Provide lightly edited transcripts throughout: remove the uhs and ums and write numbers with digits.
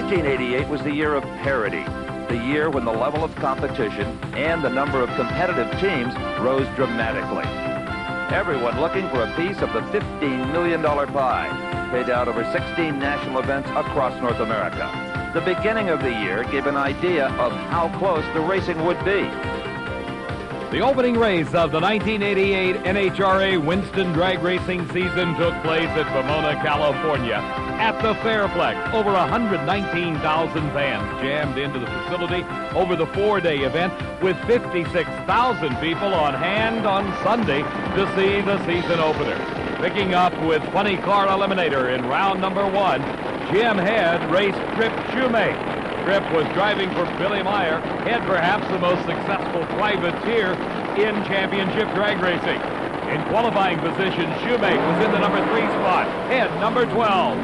1988 was the year of parity, the year when the level of competition and the number of competitive teams rose dramatically. Everyone looking for a piece of the $15 million pie, paid out over 16 national events across North America. The beginning of the year gave an idea of how close the racing would be. The opening race of the 1988 NHRA Winston Drag Racing season took place at Pomona, California. At the Fairplex, over 119,000 fans jammed into the facility over the four-day event, with 56,000 people on hand on Sunday to see the season opener. Picking up with funny car eliminator in round number one, Jim Head raced Trip Shoemake. Trip was driving for Billy Meyer, Head perhaps the most successful privateer in championship drag racing. In qualifying position, Shoemake was in the number 3 spot, Head number 12.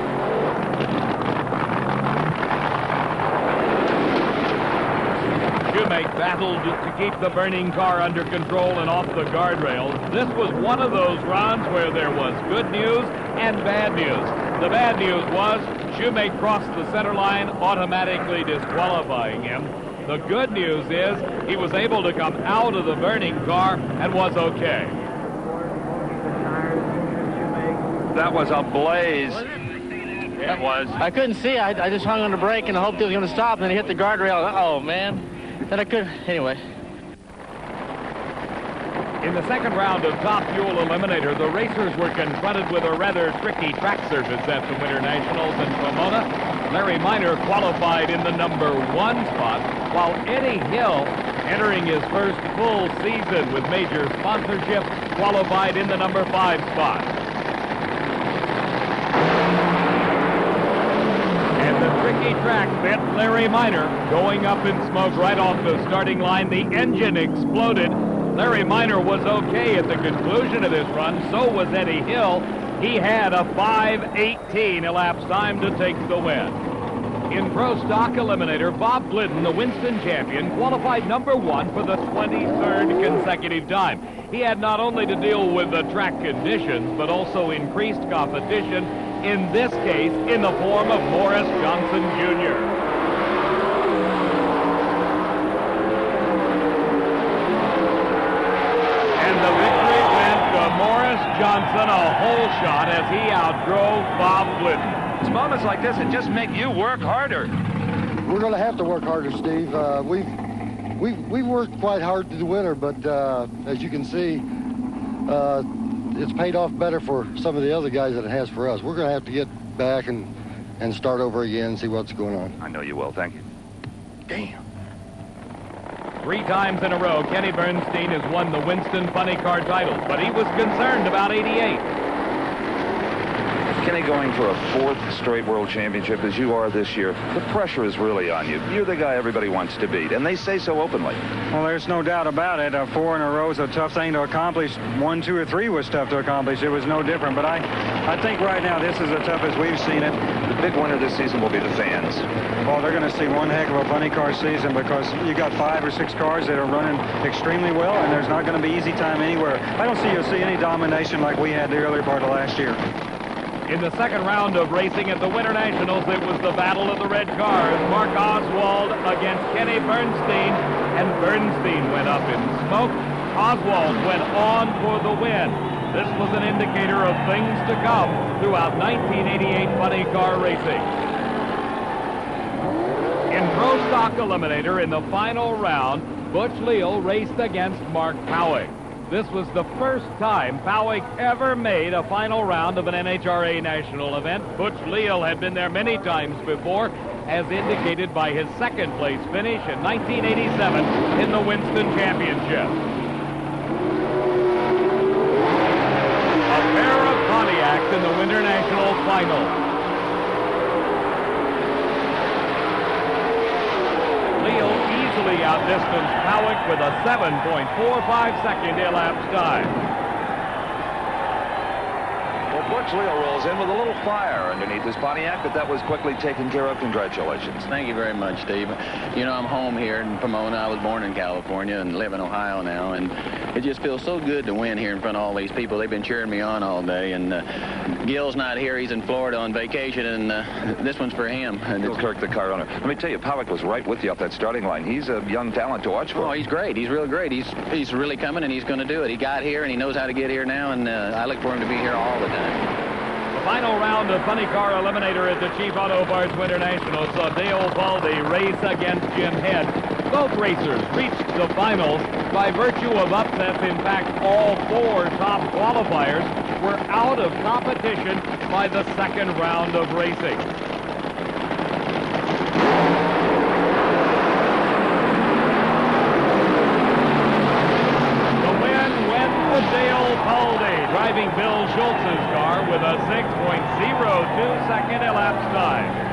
Shoemake battled to keep the burning car under control and off the guardrails. This was one of those runs where there was good news and bad news. The bad news was Shoemake crossed the center line, automatically disqualifying him. The good news is he was able to come out of the burning car and was okay. That was a blaze. It was. I couldn't see. I just hung on the brake and hoped it was going to stop, and then it hit the guardrail. Oh, man. Then I could. Anyway. In the second round of Top Fuel Eliminator, the racers were confronted with a rather tricky track surface at the Winter Nationals in Pomona. Larry Miner qualified in the number 1 spot, while Eddie Hill, entering his first full season with major sponsorship, qualified in the number 5 spot. And the tricky track bit Larry Miner, going up in smoke right off the starting line. The engine exploded. Larry Miner was okay at the conclusion of this run. So was Eddie Hill. He had a 5:18 elapsed time to take the win. In Pro Stock Eliminator, Bob Glidden, the Winston champion, qualified number 1 for the 23rd consecutive time. He had not only to deal with the track conditions, but also increased competition, in this case in the form of Morris Johnson Jr. Johnson, a whole shot as he outdrove Bob Glidden. It's moments like this that just make you work harder. We're going to have to work harder, Steve. We've worked quite hard through the winter, but as you can see, it's paid off better for some of the other guys than it has for us. We're going to have to get back and start over again and see what's going on. I know you will. Thank you. Damn. 3 times in a row, Kenny Bernstein has won the Winston Funny Car title, but he was concerned about 88. Kenny, going for a 4th straight world championship as you are this year, the pressure is really on you. You're the guy everybody wants to beat, and they say so openly. Well, there's no doubt about it. 4 in a row is a tough thing to accomplish. 1, 2, or 3 was tough to accomplish. It was no different, but I think right now this is the toughest we've seen it. The big winner this season will be the fans. Well, they're going to see one heck of a funny car season because you got 5 or 6 cars that are running extremely well, and there's not going to be easy time anywhere. I don't see you'll see any domination like we had the earlier part of last year. In the second round of racing at the Winter Nationals, it was the battle of the red cars. Mark Oswald against Kenny Bernstein, and Bernstein went up in smoke. Oswald went on for the win. This was an indicator of things to come throughout 1988 funny car racing. In Pro Stock Eliminator, in the final round, Butch Leal raced against Mark Powick. This was the first time Powick ever made a final round of an NHRA national event. Butch Leal had been there many times before, as indicated by his second-place finish in 1987 in the Winston Championship. A pair of Pontiacs in the Winter National Final. Leal easily outdistanced Powick with a 7.45 second elapsed time. Butch Leal rolls in with a little fire underneath his Pontiac, but that was quickly taken care of. Congratulations. Thank you very much, Steve. You know, I'm home here in Pomona. I was born in California and live in Ohio now, and it just feels so good to win here in front of all these people. They've been cheering me on all day, and Gil's not here. He's in Florida on vacation, and this one's for him. Gil Kirk, the car owner. Let me tell you, Pollock was right with you off that starting line. He's a young talent to watch for. Oh, he's great. He's real great. He's really coming, and he's going to do it. He got here, and he knows how to get here now, and I look for him to be here all the time. The final round of Funny Car Eliminator at the Chief Auto Parts Winter Nationals saw Dale Baldy race against Jim Head. Both racers reached the finals by virtue of upsets. In fact, all 4 top qualifiers were out of competition by the second round of racing. Dale Baldy driving Bill Schultz's car with a 6.02 second elapsed time.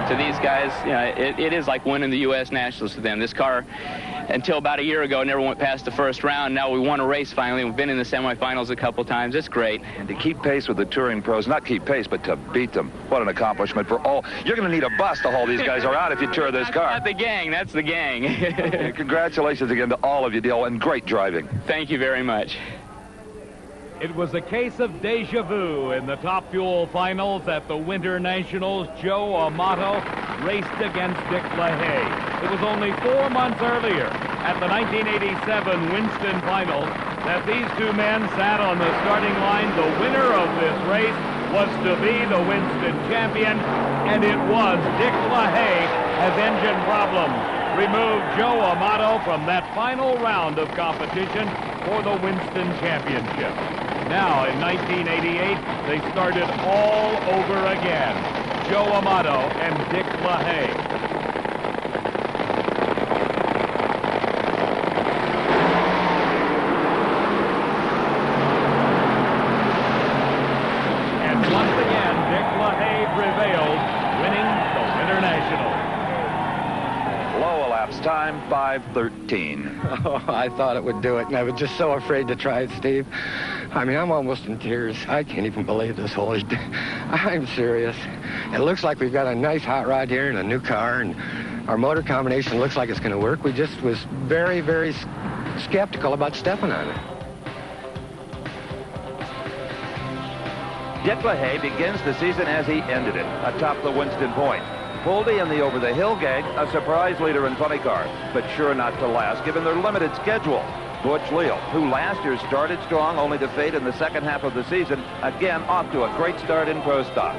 To these guys, you know, it is like winning the U.S. Nationals to them. This car, until about a year ago, never went past the first round. Now we won a race finally. We've been in the semifinals a couple times. It's great. And to keep pace with the touring pros, not keep pace, but to beat them. What an accomplishment for all. You're going to need a bus to haul these guys around if you tour this car. That's not the gang. That's the gang. Congratulations again to all of you, Dale, and great driving. Thank you very much. It was a case of deja vu in the Top Fuel finals at the Winter Nationals. Joe Amato raced against Dick LaHaye. It was only 4 months earlier at the 1987 Winston Finals that these two men sat on the starting line. The winner of this race was to be the Winston champion, and it was Dick LaHaye as engine problems removed Joe Amato from that final round of competition for the Winston Championship. Now, in 1988, they started all over again. Joe Amato and Dick LaHaye. And once again, Dick LaHaye prevailed, winning the Winter Nationals. Low elapsed time, 5:13. Oh, I thought it would do it, and I was just so afraid to try it, Steve. I mean, I'm almost in tears. I can't even believe this whole... I'm serious. It looks like we've got a nice hot rod here and a new car, and our motor combination looks like it's going to work. We just was very, very skeptical about stepping on it. Dick LaHaye begins the season as he ended it, atop the Winston Point. Boldy and the over-the-hill gang, a surprise leader in funny car, but sure not to last given their limited schedule. Butch Leal, who last year started strong only to fade in the second half of the season, again off to a great start in pro stock.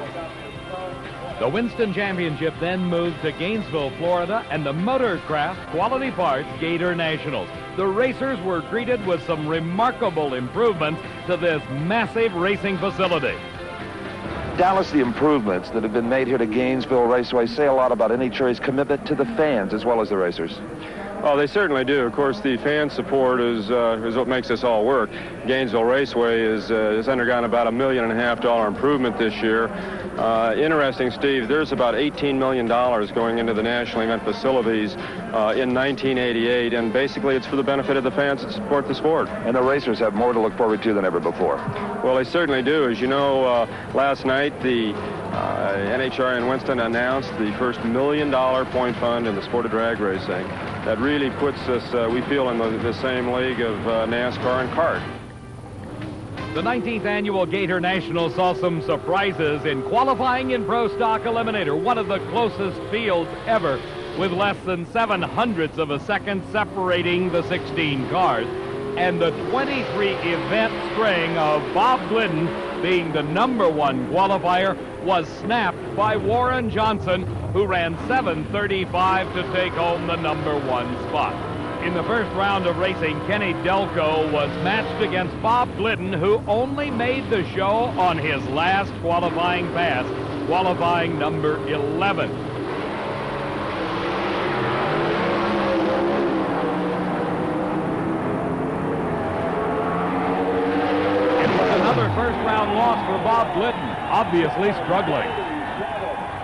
The Winston Championship then moved to Gainesville, Florida, and the Motorcraft Quality Parts Gator Nationals. The racers were greeted with some remarkable improvements to this massive racing facility. Dallas, the improvements that have been made here to Gainesville Raceway say a lot about NHRA's commitment to the fans as well as the racers. Oh, they certainly do. Of course, the fan support is what makes this all work. Gainesville Raceway has undergone about $1.5 million improvement this year. Interesting, Steve, there's about $18 million going into the national event facilities in 1988, and basically it's for the benefit of the fans that support the sport. And the racers have more to look forward to than ever before. Well, they certainly do. As you know, last night the NHRA in Winston announced the first $1 million point fund in the sport of drag racing. That really puts us, we feel, in the same league of NASCAR and kart. The 19th annual Gator National saw some surprises in qualifying in Pro Stock Eliminator, one of the closest fields ever, with less than 0.07 of a second separating the 16 cars. And the 23-event string of Bob Glidden being the #1 qualifier was snapped by Warren Johnson, who ran 7:35 to take home the #1 spot. In the first round of racing, Kenny Delco was matched against Bob Glidden, who only made the show on his last qualifying pass, qualifying number 11. First-round loss for Bob Glidden, obviously struggling.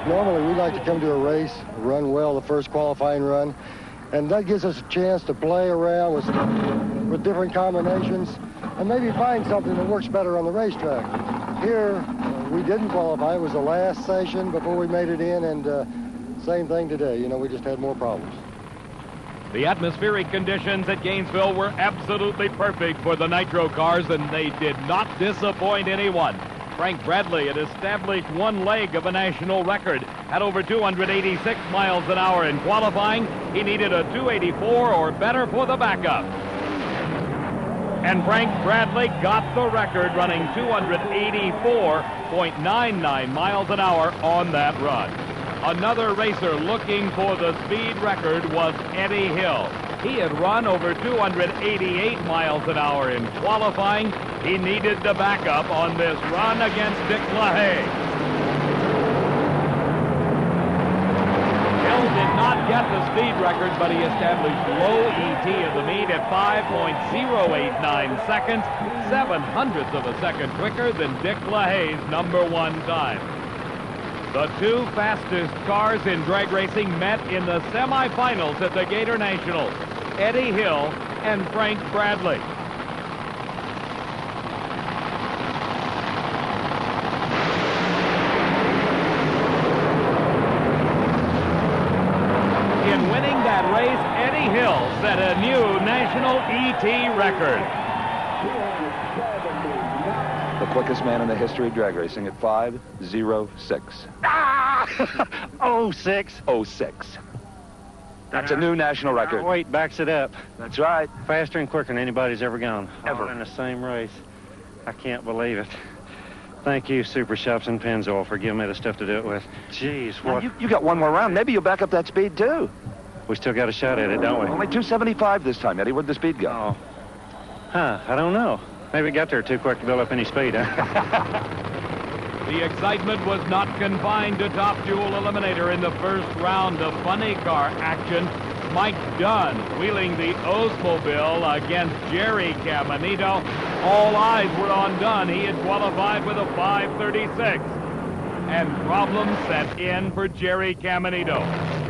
Normally, we like to come to a race, run well the first qualifying run, and that gives us a chance to play around with different combinations and maybe find something that works better on the racetrack. here, we didn't qualify. It was the last session before we made it in, and same thing today. You know, we just had more problems. The atmospheric conditions at Gainesville were absolutely perfect for the nitro cars, and they did not disappoint anyone. Frank Bradley had established one leg of a national record at over 286 miles an hour in qualifying. He needed a 284 or better for the backup. And Frank Bradley got the record running 284.99 miles an hour on that run. Another racer looking for the speed record was Eddie Hill. He had run over 288 miles an hour in qualifying. He needed the backup on this run against Dick LaHaye. Hill did not get the speed record, but he established low ET of the meet at 5.089 seconds, 0.07 of a second quicker than Dick LaHaye's #1 time. The two fastest cars in drag racing met in the semifinals at the Gator Nationals, Eddie Hill and Frank Bradley. In winning that race, Eddie Hill set a new national ET record. The quickest man in the history of drag racing at 5:06. 06. That's a new national record. Weight backs it up. That's right. Faster and quicker than anybody's ever gone. Ever. All in the same race. I can't believe it. Thank you, Super Shops and Pennzoil, for giving me the stuff to do it with. Jeez, what? You got one more round. Maybe you'll back up that speed, too. We still got a shot at it, don't we? Only 275 this time, Eddie. Where'd the speed go? Oh. Huh, I don't know. Maybe it got there too quick to build up any speed, huh? The excitement was not confined to Top Fuel Eliminator in the first round of funny car action. Mike Dunn wheeling the Oldsmobile against Jerry Caminito. All eyes were on Dunn. He had qualified with a 5:36. And problems set in for Jerry Caminito.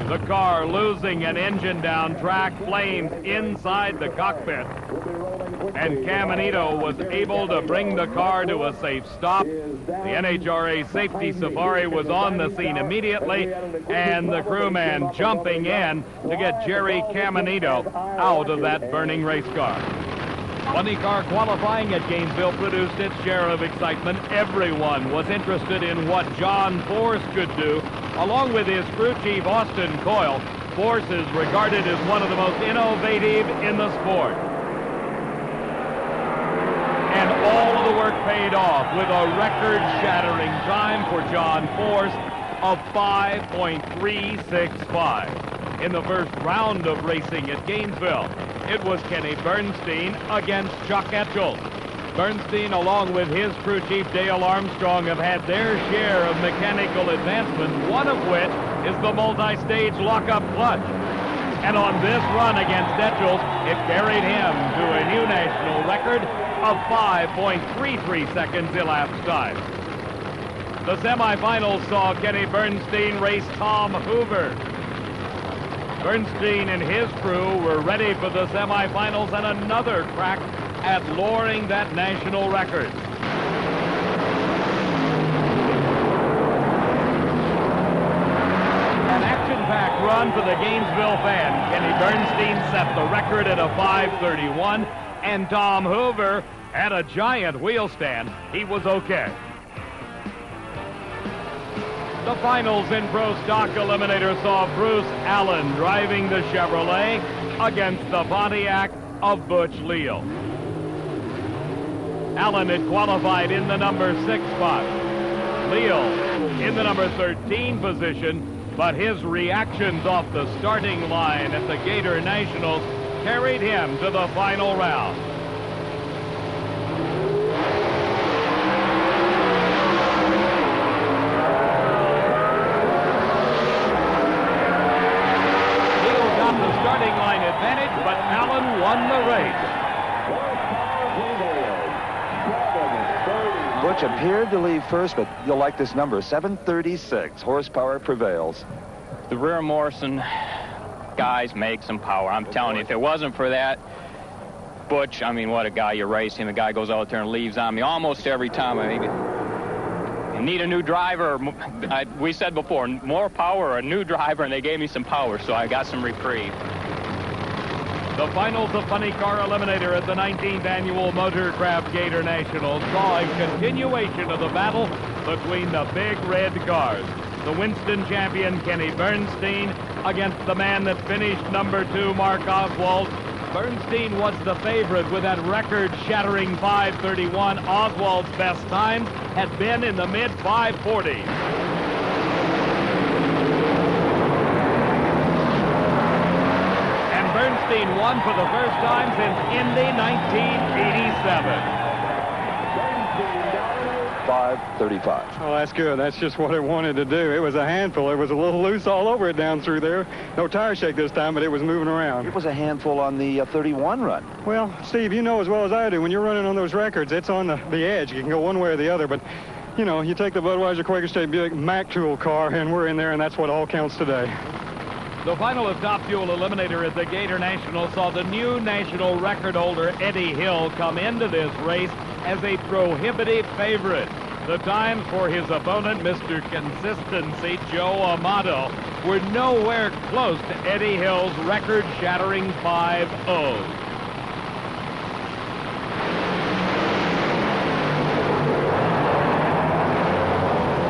The car losing an engine down track, flames inside the cockpit. And Caminito was able to bring the car to a safe stop. The NHRA Safety Safari was on the scene immediately, and the crewman jumping in to get Jerry Caminito out of that burning race car. Funny car qualifying at Gainesville produced its share of excitement. Everyone was interested in what John Force could do. Along with his crew chief, Austin Coyle, Force is regarded as one of the most innovative in the sport. And all of the work paid off with a record-shattering time for John Force of 5.365. In the first round of racing at Gainesville, it was Kenny Bernstein against Chuck Etchell. Bernstein, along with his crew chief Dale Armstrong, have had their share of mechanical advancement, one of which is the multi-stage lockup clutch. And on this run against Etchell, it carried him to a new national record of 5.33 seconds elapsed time. The semifinals saw Kenny Bernstein race Tom Hoover. Bernstein and his crew were ready for the semifinals and another crack at lowering that national record. An action-packed run for the Gainesville fan. Kenny Bernstein set the record at a 5:31, and Tom Hoover had a giant wheel stand. He was okay. The finals in Pro Stock Eliminator saw Bruce Allen driving the Chevrolet against the Pontiac of Butch Leal. Allen had qualified in the number 6 spot. Leal in the number 13 position, but his reactions off the starting line at the Gator Nationals carried him to the final round. Starting line advantage, but Allen won the race. Butch appeared to leave first, but you'll like this number, 736. Horsepower prevails. The rear Morrison guys make some power. I'm telling you, if it wasn't for that, Butch, I mean, what a guy. You race him, the guy goes out there and leaves on me almost every time. I mean, need a new driver. We said before, more power, a new driver, and they gave me some power, so I got some reprieve. The finals of Funny Car Eliminator at the 19th Annual Motorcraft Gator Nationals saw a continuation of the battle between the big red cars. The Winston champion, Kenny Bernstein, against the man that finished number 2, Mark Oswald. Bernstein was the favorite with that record-shattering 5:31. Oswald's best time had been in the mid-540s. And Bernstein won for the first time since Indy 1987. 5:35. Oh, that's good. That's just what it wanted to do. It was a handful. It was a little loose all over it down through there. No tire shake this time, but it was moving around. It was a handful on the 31 run. Well, Steve, you know as well as I do, when you're running on those records, it's on the edge. You can go one way or the other, but, you know, you take the Budweiser Quaker State Buick Mac Tool car, and we're in there, and that's what all counts today. The final of Top Fuel Eliminator at the Gator National saw the new national record holder Eddie Hill come into this race as a prohibitive favorite. The times for his opponent, Mr. Consistency, Joe Amato, were nowhere close to Eddie Hill's record-shattering 5.0.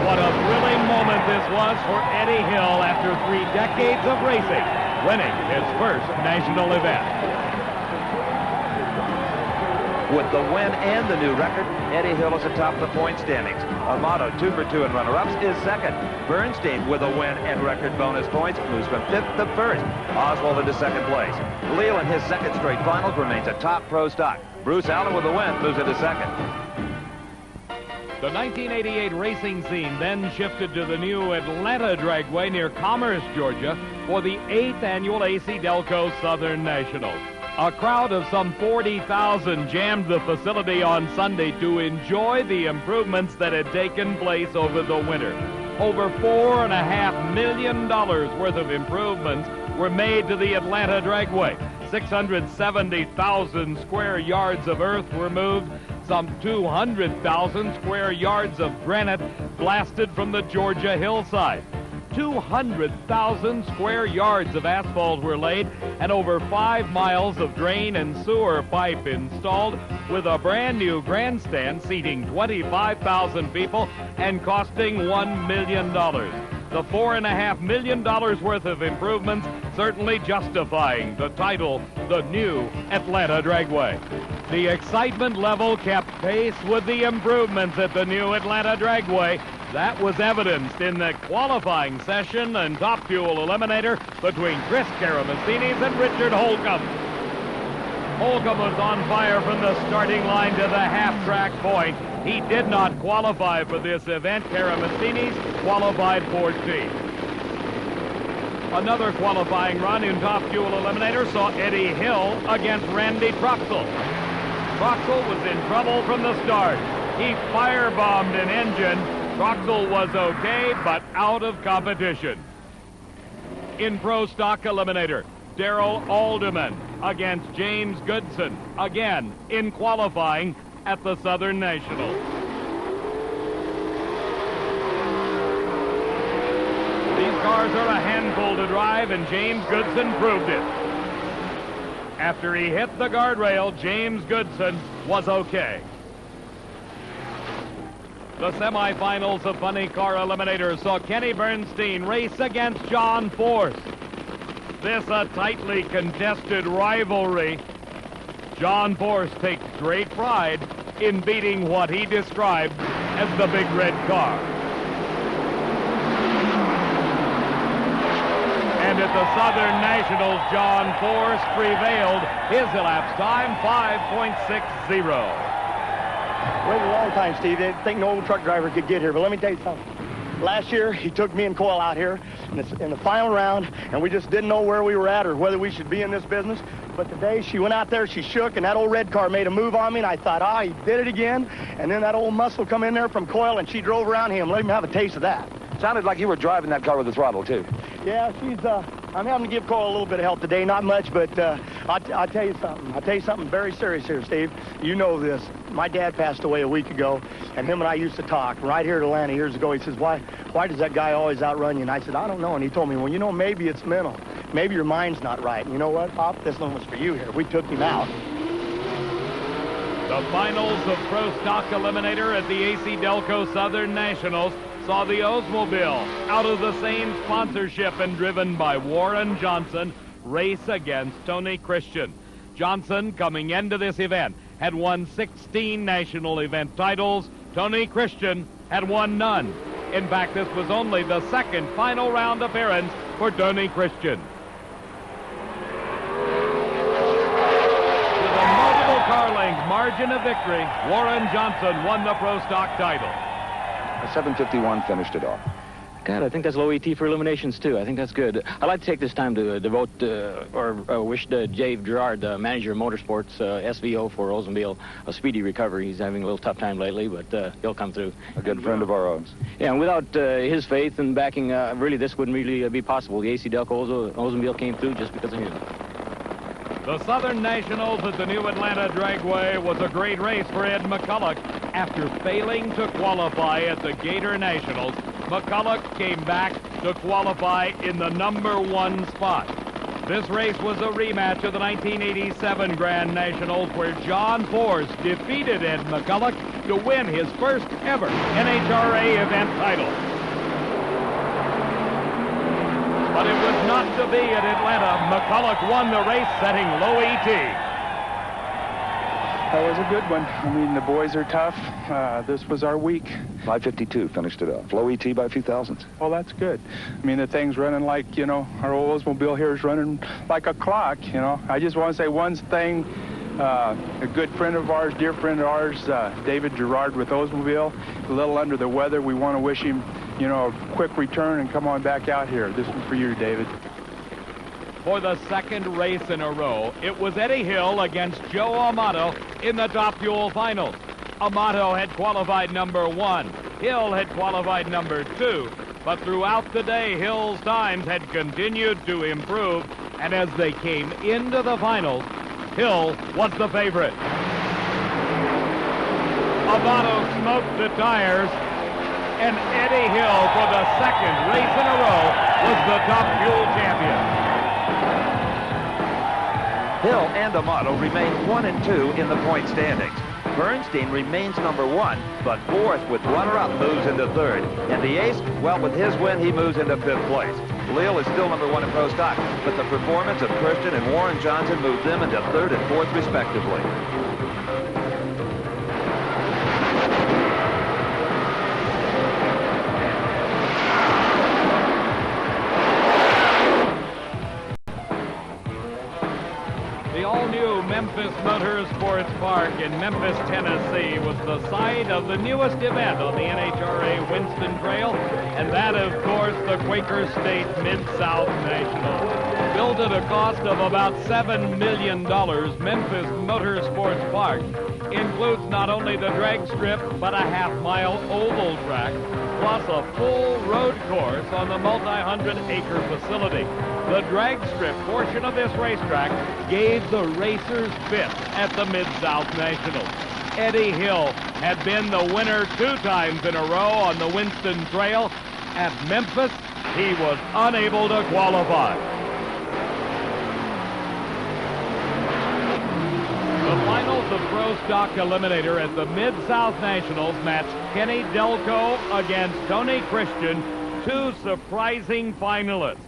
What a thrilling moment this was for Eddie Hill after 3 decades of racing, winning his first national event. With the win and the new record, Eddie Hill is atop the point standings. Amato, 2 for 2 in runner-ups, is second. Bernstein, with a win and record bonus points, moves from 5th to 1st. Oswald into 2nd place. Leal, in his 2nd straight finals, remains atop pro stock. Bruce Allen, with a win, moves into 2nd. The 1988 racing scene then shifted to the new Atlanta Dragway near Commerce, Georgia, for the 8th annual AC Delco Southern Nationals. A crowd of some 40,000 jammed the facility on Sunday to enjoy the improvements that had taken place over the winter. Over $4.5 million worth of improvements were made to the Atlanta Dragway. 670,000 square yards of earth were moved. Some 200,000 square yards of granite blasted from the Georgia hillside. 200,000 square yards of asphalt were laid and over 5 miles of drain and sewer pipe installed, with a brand new grandstand seating 25,000 people and costing $1 million. The $4.5 million worth of improvements certainly justifying the title, the new Atlanta Dragway. The excitement level kept pace with the improvements at the new Atlanta Dragway. That was evidenced in the qualifying session and Top Fuel Eliminator between Chris Karamessinis and Richard Holcomb. Holcomb was on fire from the starting line to the half-track point. He did not qualify for this event. Karamessinis qualified 14th. Another qualifying run in Top Fuel Eliminator saw Eddie Hill against Randy Troxel. Troxel was in trouble from the start. He firebombed an engine. Troxel was okay, but out of competition. In Pro Stock Eliminator, Darrell Alderman against James Goodson, again in qualifying at the Southern Nationals. These cars are a handful to drive, and James Goodson proved it. After he hit the guardrail, James Goodson was okay. The semifinals of Funny Car Eliminator saw Kenny Bernstein race against John Force. This a tightly contested rivalry. John Force takes great pride in beating what he described as the big red car. And at the Southern Nationals, John Force prevailed. His elapsed time, 5.60. Waited a long time, Steve. Didn't think no old truck driver could get here, but let me tell you something. Last year, he took me and Coyle out here in the final round, and we just didn't know where we were at or whether we should be in this business. But today, she went out there, she shook, and that old red car made a move on me, and I thought, he did it again. And then that old muscle come in there from Coyle, and she drove around him. Let him have a taste of that. Sounded like you were driving that car with the throttle, too. Yeah, I'm having to give Cole a little bit of help today, not much, but I'll tell you something. I'll tell you something very serious here, Steve. You know this. My dad passed away a week ago, and him and I used to talk right here at Atlanta years ago. He says, why does that guy always outrun you? And I said, I don't know. And he told me, well, you know, maybe it's mental. Maybe your mind's not right. And you know what, Pop? This one was for you here. We took him out. The finals of Pro Stock Eliminator at the AC Delco Southern Nationals saw the Oldsmobile, out of the same sponsorship and driven by Warren Johnson, race against Tony Christian. Johnson, coming into this event, had won 16 national event titles. Tony Christian had won none. In fact, this was only the second final round appearance for Tony Christian. With a multiple car length margin of victory, Warren Johnson won the Pro Stock title. A 7:51 finished it off. God, I think that's low ET for eliminations, too. I think that's good. I'd like to take this time to devote or wish Dave Gerard, the manager of motorsports, SVO for Oldsmobile, a speedy recovery. He's having a little tough time lately, but he'll come through. A good friend of our own. Yeah, and without his faith and backing, really, this wouldn't really be possible. The AC Delco Oldsmobile came through just because of him. The Southern Nationals at the New Atlanta Dragway was a great race for Ed McCulloch. After failing to qualify at the Gator Nationals, McCulloch came back to qualify in the #1 spot. This race was a rematch of the 1987 Grand Nationals, where John Force defeated Ed McCulloch to win his first ever NHRA event title. But it was not to be at Atlanta. McCulloch won the race, setting low ET. That was a good one. I mean, the boys are tough. This was our week. 5:52 finished it off. Low ET by a few thousandths. Well, that's good. I mean, the thing's running like, you know, our Oldsmobile here is running like a clock, you know. I just want to say one thing. A good friend of ours, dear friend of ours, David Gerard with Oldsmobile, a little under the weather. We want to wish him, you know, a quick return and come on back out here. This one's for you, David. For the second race in a row, it was Eddie Hill against Joe Amato in the Top Fuel Finals. Amato had qualified #1. Hill had qualified #2. But throughout the day, Hill's times had continued to improve. And as they came into the finals, Hill was the favorite. Amato smoked the tires. And Eddie Hill, for the second race in a row, was the Top Fuel champion. Hill and Amato remain 1 and 2 in the point standings. Bernstein remains #1, but fourth with runner-up moves into third. And the ace, well, with his win, he moves into 5th place. Leal is still #1 in Pro Stock, but the performance of Christian and Warren Johnson moved them into 3rd and 4th, respectively. Memphis Motorsports Park in Memphis, Tennessee was the site of the newest event on the NHRA Winston Trail, and that, of course, the Quaker State Mid-South National. Built at a cost of about $7 million, Memphis Motorsports Park includes not only the drag strip, but a half-mile oval track, plus a full road course on the multi-100-acre facility. The drag strip portion of this racetrack gave the racers fifth at the Mid-South Nationals. Eddie Hill had been the winner 2 times in a row on the Winston Trail. At Memphis, he was unable to qualify. The finals of Pro Stock Eliminator at the Mid-South Nationals matched Kenny Delco against Tony Christian, 2 surprising finalists.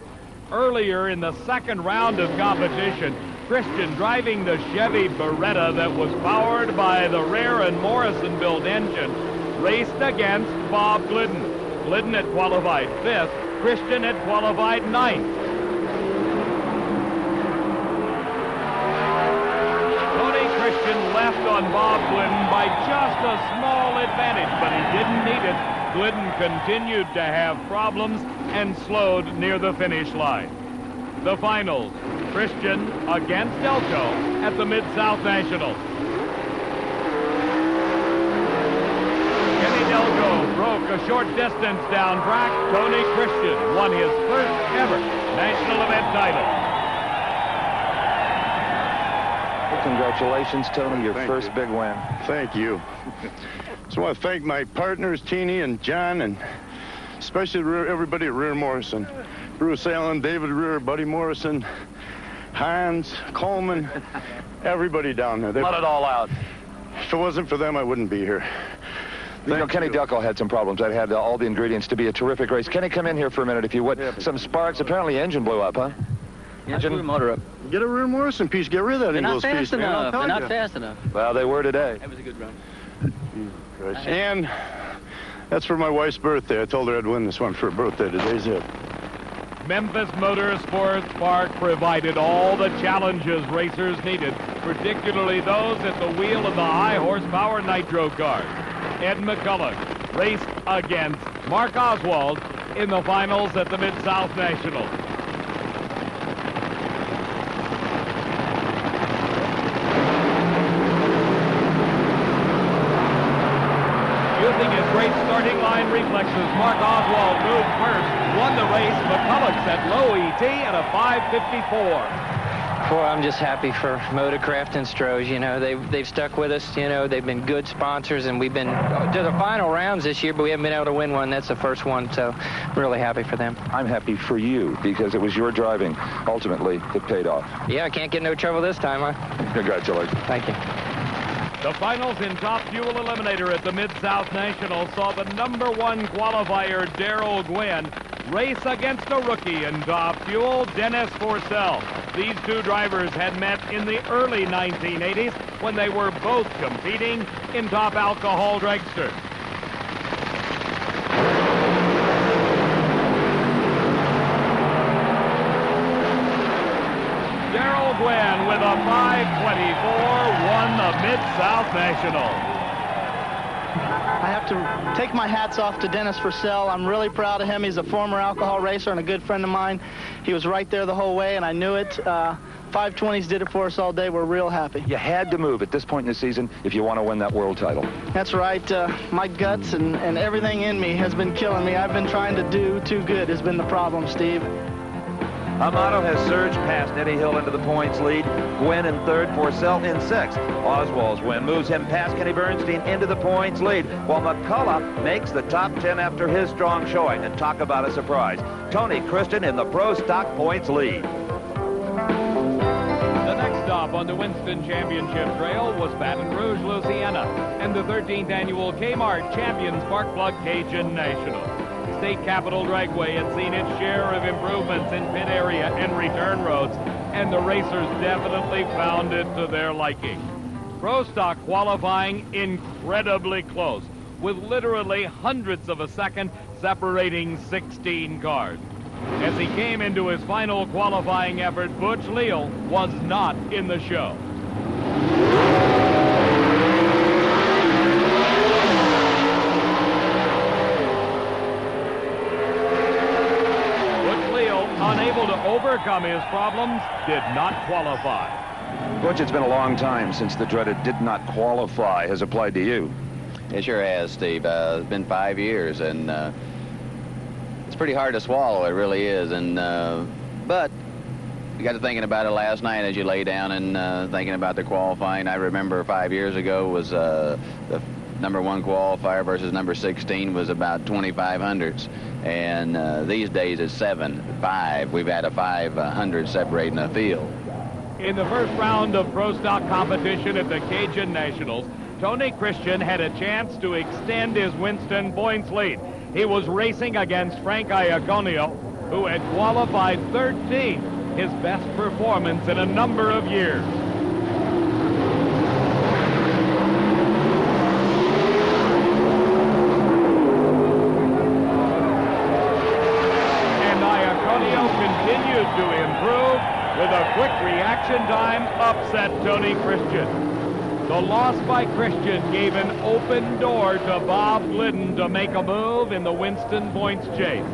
Earlier in the second round of competition, Christian, driving the Chevy Beretta that was powered by the Rare and Morrison-built engine, raced against Bob Glidden. Glidden had qualified 5th. Christian had qualified 9th. Tony Christian left on Bob Glidden by just a small advantage, but he didn't need it. Glidden continued to have problems and slowed near the finish line. The finals, Christian against Delco at the Mid-South Nationals. Kenny Delco broke a short distance down track. Tony Christian won his first ever national event title. Congratulations, Tony, your first big win. Thank you. So I want to thank my partners, Teeny and John, and especially everybody at Rear Morrison. Bruce Allen, David Rear, Buddy Morrison, Hans, Coleman, everybody down there. Let it all out. If it wasn't for them, I wouldn't be here. You know, Kenny Ducko had some problems. That had all the ingredients to be a terrific race. Kenny, come in here for a minute, if you would. Yeah, some sparks. Apparently, engine blew up, huh? Yeah, blew the motor up. Get a Rear Morrison piece. Get rid of that Ingles piece. They're not fast enough. Well, they were today. That was a good run. And that's for my wife's birthday. I told her I'd win this one for her birthday. Today's it. Memphis Motorsports Park provided all the challenges racers needed, particularly those at the wheel of the high-horsepower nitro cars. Ed McClelland raced against Mark Oswald in the finals at the Mid-South Nationals. Using his great starting line reflexes, Mark Oswald moved first, won the race. McCulloch set low ET at a 5:54. Boy, I'm just happy for Motorcraft and Strohs. You know, they've stuck with us. You know, they've been good sponsors, and we've been to the final rounds this year, but we haven't been able to win one. That's the first one, so I'm really happy for them. I'm happy for you because it was your driving, ultimately, that paid off. Yeah, I can't get no trouble this time, huh? Congratulations. Thank you. The finals in Top Fuel Eliminator at the Mid-South National saw the #1 qualifier, Darrell Gwynn, race against a rookie in Top Fuel, Dennis Forssell. These two drivers had met in the early 1980s when they were both competing in Top Alcohol Dragster. Darrell Gwynn with a 5:24 won the Mid-South National. I have to take my hats off to Dennis Forssell. I'm really proud of him. He's a former alcohol racer and a good friend of mine. He was right there the whole way, and I knew it. 520s did it for us all day. We're real happy. You had to move at this point in the season if you want to win that world title. That's right. My guts and everything in me has been killing me. I've been trying to do too good has been the problem, Steve. Amato has surged past Eddie Hill into the points lead. Gwynn in third, Forssell in sixth. Oswald's win moves him past Kenny Bernstein into the points lead, while McCulloch makes the top 10 after his strong showing. And talk about a surprise. Tony Christian in the Pro Stock points lead. The next stop on the Winston Championship Trail was Baton Rouge, Louisiana, and the 13th annual Kmart Champion Sparkplug Cajun National. State Capitol Dragway had seen its share of improvements in pit area and return roads, and the racers definitely found it to their liking. Pro Stock qualifying incredibly close, with literally hundredths of a second separating 16 cars. As he came into his final qualifying effort, Butch Leal was not in the show. Unable to overcome his problems, did not qualify. Butch, it's been a long time since the dreaded did not qualify has applied to you. It sure has, Steve. It's been 5 years, and it's pretty hard to swallow. It really is. And but you got to thinking about it last night as you lay down and thinking about the qualifying. I remember 5 years ago was the #1 qualifier versus number 16 was about 2,500ths. And these days it's 7-5. We've had a 500 separating the field. In the first round of Pro Stock competition at the Cajun Nationals, Tony Christian had a chance to extend his Winston points lead. He was racing against Frank Iaconio, who had qualified 13th, his best performance in a number of years. Continued to improve with a quick reaction time, upset Tony Christian. The loss by Christian gave an open door to Bob Glidden to make a move in the Winston points chase.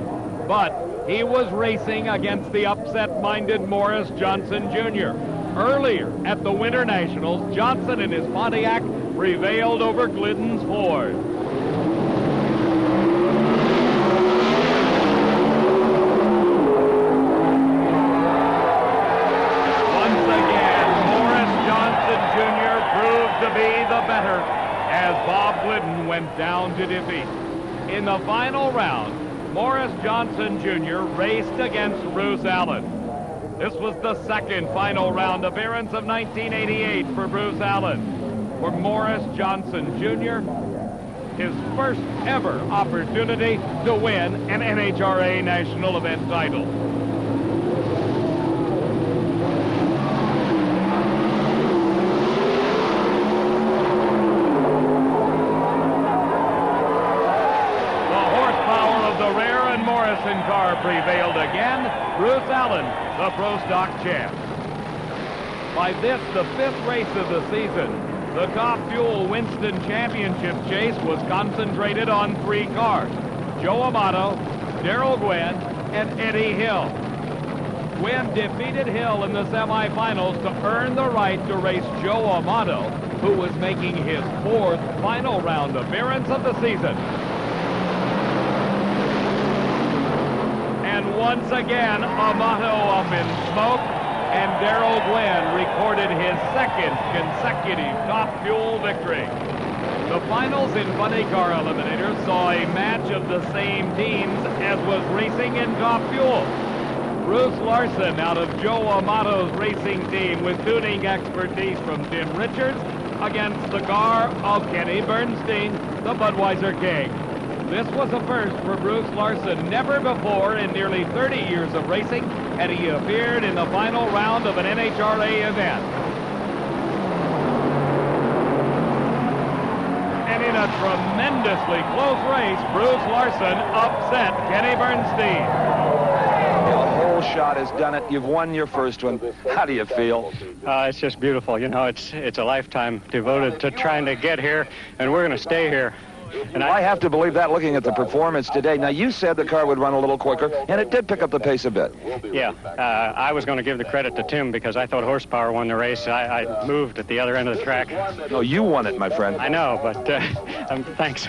But he was racing against the upset-minded Morris Johnson Jr. Earlier at the Winter Nationals, Johnson and his Pontiac prevailed over Glidden's Ford. Glidden went down to defeat. In the final round, Morris Johnson Jr. raced against Bruce Allen. This was the second final round appearance of 1988 for Bruce Allen. For Morris Johnson Jr., his first ever opportunity to win an NHRA national event title. Car prevailed again. Bruce Allen, the Pro Stock champ. By this, the 5th race of the season, the Top Fuel Winston Championship chase was concentrated on 3 cars: Joe Amato, Darrell Gwynn, and Eddie Hill. Gwynn defeated Hill in the semifinals to earn the right to race Joe Amato, who was making his 4th final round appearance of the season. And once again, Amato up in smoke, and Darrell Gwynn recorded his 2nd consecutive Top Fuel victory. The finals in Funny Car Eliminator saw a match of the same teams as was racing in Top Fuel. Bruce Larson out of Joe Amato's racing team with tuning expertise from Tim Richards against the car of Kenny Bernstein, the Budweiser King. This was a first for Bruce Larson. Never before in nearly 30 years of racing had he appeared in the final round of an NHRA event. And in a tremendously close race, Bruce Larson upset Kenny Bernstein. The whole shot has done it. You've won your first one. How do you feel? It's just beautiful. You know, it's a lifetime devoted to trying to get here, and we're going to stay here. And I have to believe that looking at the performance today. Now, you said the car would run a little quicker, and it did pick up the pace a bit. Yeah, I was going to give the credit to Tim because I thought horsepower won the race. I moved at the other end of the track. No, you won it, my friend. I know, but thanks.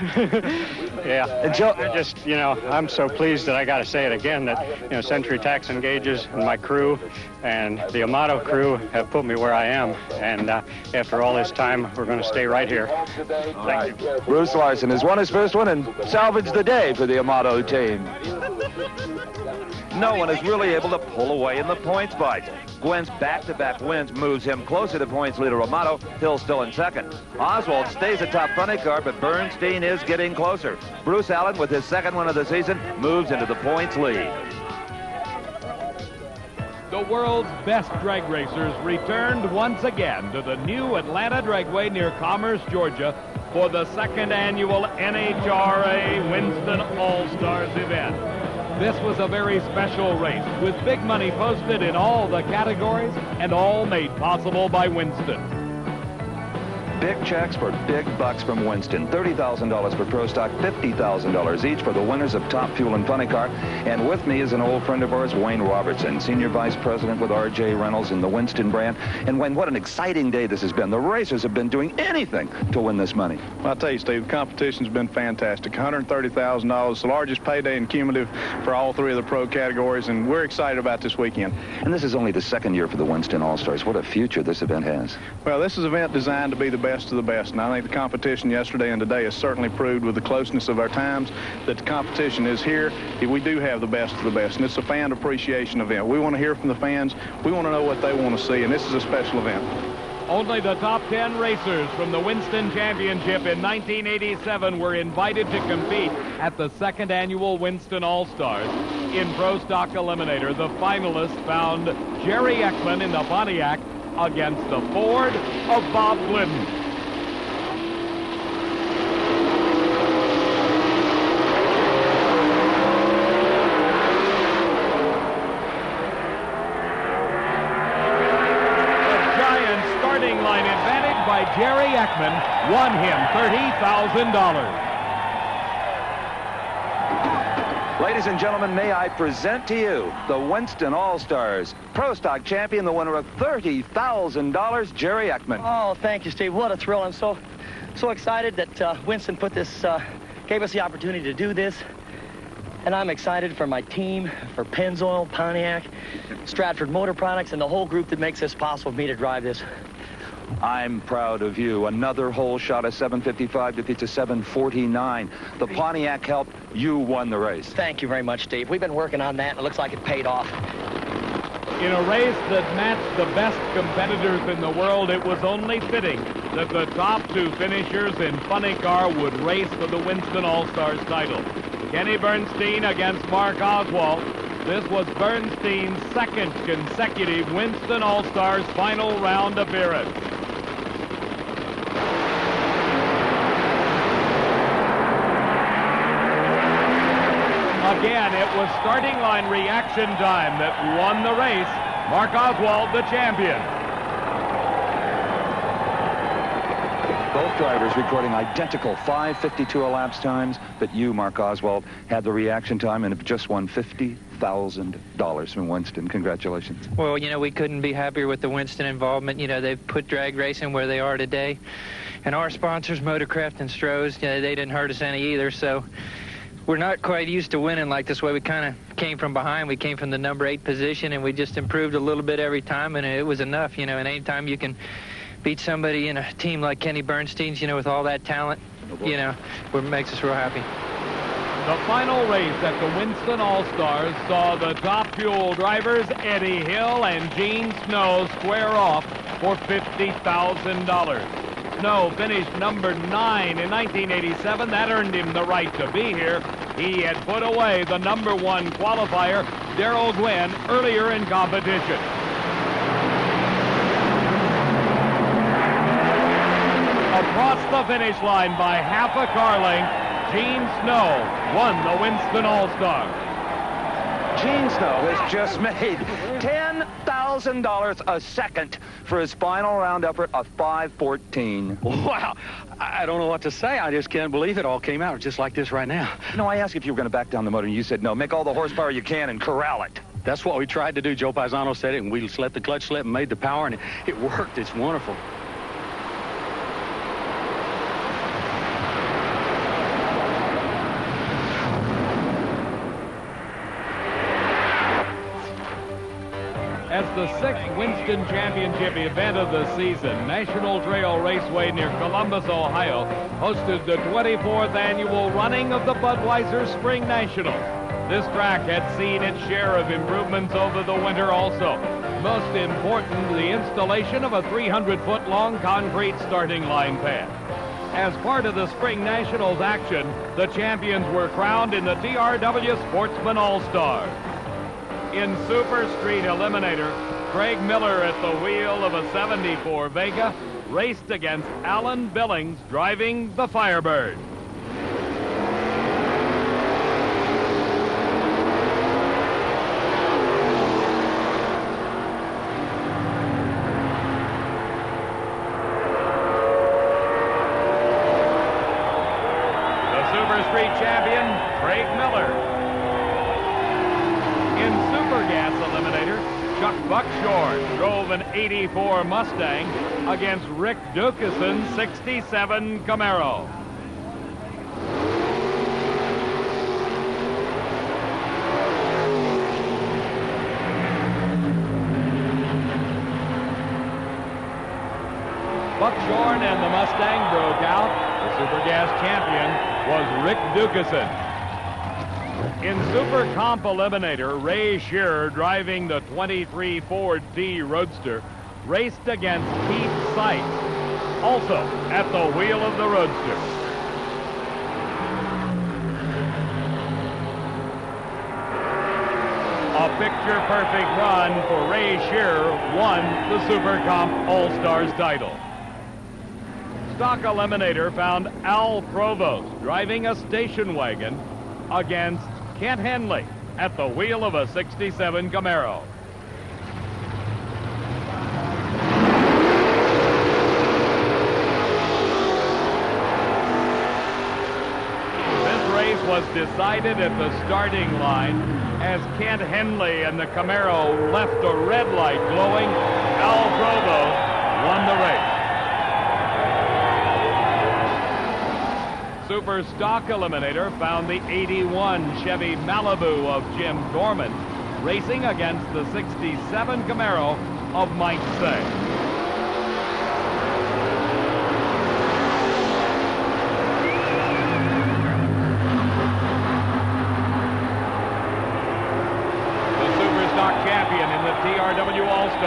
Yeah, and Joe, just, you know, I'm so pleased that I got to say it again that, you know, Century Tax and Gauges and my crew and the Amato crew have put me where I am. And after all this time, we're going to stay right here. Thank you. Bruce Larson has won his first one and salvaged the day for the Amato team. No one is really able to pull away in the points fight. Gwynn's back-to-back wins moves him closer to points leader Amato. Hill still in second. Oswald stays atop Funny Car, but Bernstein is getting closer. Bruce Allen, with his 2nd one of the season, moves into the points lead. The world's best drag racers returned once again to the new Atlanta Dragway near Commerce, Georgia, for the 2nd annual NHRA Winston All-Stars event. This was a very special race with big money posted in all the categories and all made possible by Winston. Big checks for big bucks from Winston. $30,000 for Pro Stock, $50,000 each for the winners of Top Fuel and Funny Car. And with me is an old friend of ours, Wayne Robertson, Senior Vice President with R.J. Reynolds in the Winston brand. And Wayne, what an exciting day this has been. The racers have been doing anything to win this money. Well, I'll tell you, Steve, the competition's been fantastic. $130,000, the largest payday in cumulative for all 3 of the pro categories, and we're excited about this weekend. And this is only the 2nd year for the Winston All-Stars. What a future this event has. Well, this is an event designed to be the best of the best, and I think the competition yesterday and today has certainly proved with the closeness of our times that the competition is here. We do have the best of the best, and it's a fan appreciation event. We want to hear from the fans. We want to know what they want to see, and this is a special event. Only the top 10 racers from the Winston Championship in 1987 were invited to compete at the 2nd annual Winston All-Stars. In Pro Stock Eliminator, the finalists found Jerry Eckman in the Pontiac against the Ford of Bob Glidden. Jerry Eckman won him $30,000. Ladies and gentlemen, may I present to you the Winston All-Stars Pro Stock champion, the winner of $30,000, Jerry Eckman. Oh, thank you, Steve. What a thrill. I'm so excited that Winston put this, gave us the opportunity to do this. And I'm excited for my team, for Pennzoil, Pontiac, Stratford Motor Products, and the whole group that makes this possible for me to drive this. I'm proud of you. Another hole shot of 755 defeats a 749. The Pontiac helped. You won the race. Thank you very much, Steve. We've been working on that, and it looks like it paid off. In a race that matched the best competitors in the world, it was only fitting that the top two finishers in funny car would race for the Winston All-Stars title. Kenny Bernstein against Mark Oswald. This was Bernstein's second consecutive Winston All-Stars final round appearance. Again, it was starting line reaction time that won the race. Mark Oswald, the champion. Both drivers recording identical 5:52 elapsed times, but you, Mark Oswald, had the reaction time and have just won $50,000 from Winston. Congratulations. Well, you know, we couldn't be happier with the Winston involvement. You know, they've put drag racing where they are today. And our sponsors, Motorcraft and Stroh's, you know, they didn't hurt us any either, so we're not quite used to winning like this way. We kind of came from behind. We came from the number 8 position, and we just improved a little bit every time, and it was enough, you know. And anytime you can beat somebody in a team like Kenny Bernstein's, you know, with all that talent, you know, what makes us real happy. The final race at the Winston All-Stars saw the Top Fuel drivers Eddie Hill and Gene Snow square off for $50,000. Snow finished number 9 in 1987. That earned him the right to be here. He had put away the number 1 qualifier, Darrell Gwynn, earlier in competition. Across the finish line by half a car length, Gene Snow won the Winston All-Star. Gene Snow has just made $10,000 a second for his final round effort of 5:14. Wow. I don't know what to say. I just can't believe it all came out just like this right now. You know, I asked if you were going to back down the motor, and you said no. Make all the horsepower you can and corral it. That's what we tried to do. Joe Paisano said it, and we just let the clutch slip and made the power, and it worked. It's wonderful. As the 6th Winston Championship event of the season, National Trail Raceway near Columbus, Ohio, hosted the 24th annual running of the Budweiser Spring Nationals. This track had seen its share of improvements over the winter also. Most important, the installation of a 300-foot-long concrete starting line pad. As part of the Spring Nationals action, the champions were crowned in the TRW Sportsman All-Stars. In Super Street Eliminator, Craig Miller at the wheel of a 74 Vega raced against Alan Billings driving the Firebird. The Super Street champion, Craig Miller. In Super Gas Eliminator, Chuck Buckshorn drove an 84 Mustang against Rick Dukeson's 67 Camaro. Buckshorn and the Mustang broke out. The Super Gas champion was Rick Dukeson. In Super Comp Eliminator, Ray Shearer, driving the 23 Ford T Roadster, raced against Keith Seitz, also at the wheel of the Roadster. A picture-perfect run for Ray Shearer won the Super Comp All-Stars title. Stock Eliminator found Al Provost driving a station wagon against Kent Henley at the wheel of a 67 Camaro. This race was decided at the starting line as Kent Henley and the Camaro left a red light glowing. Al Provost won the race. Super Stock Eliminator found the 81 Chevy Malibu of Jim Dorman racing against the 67 Camaro of Mike Say.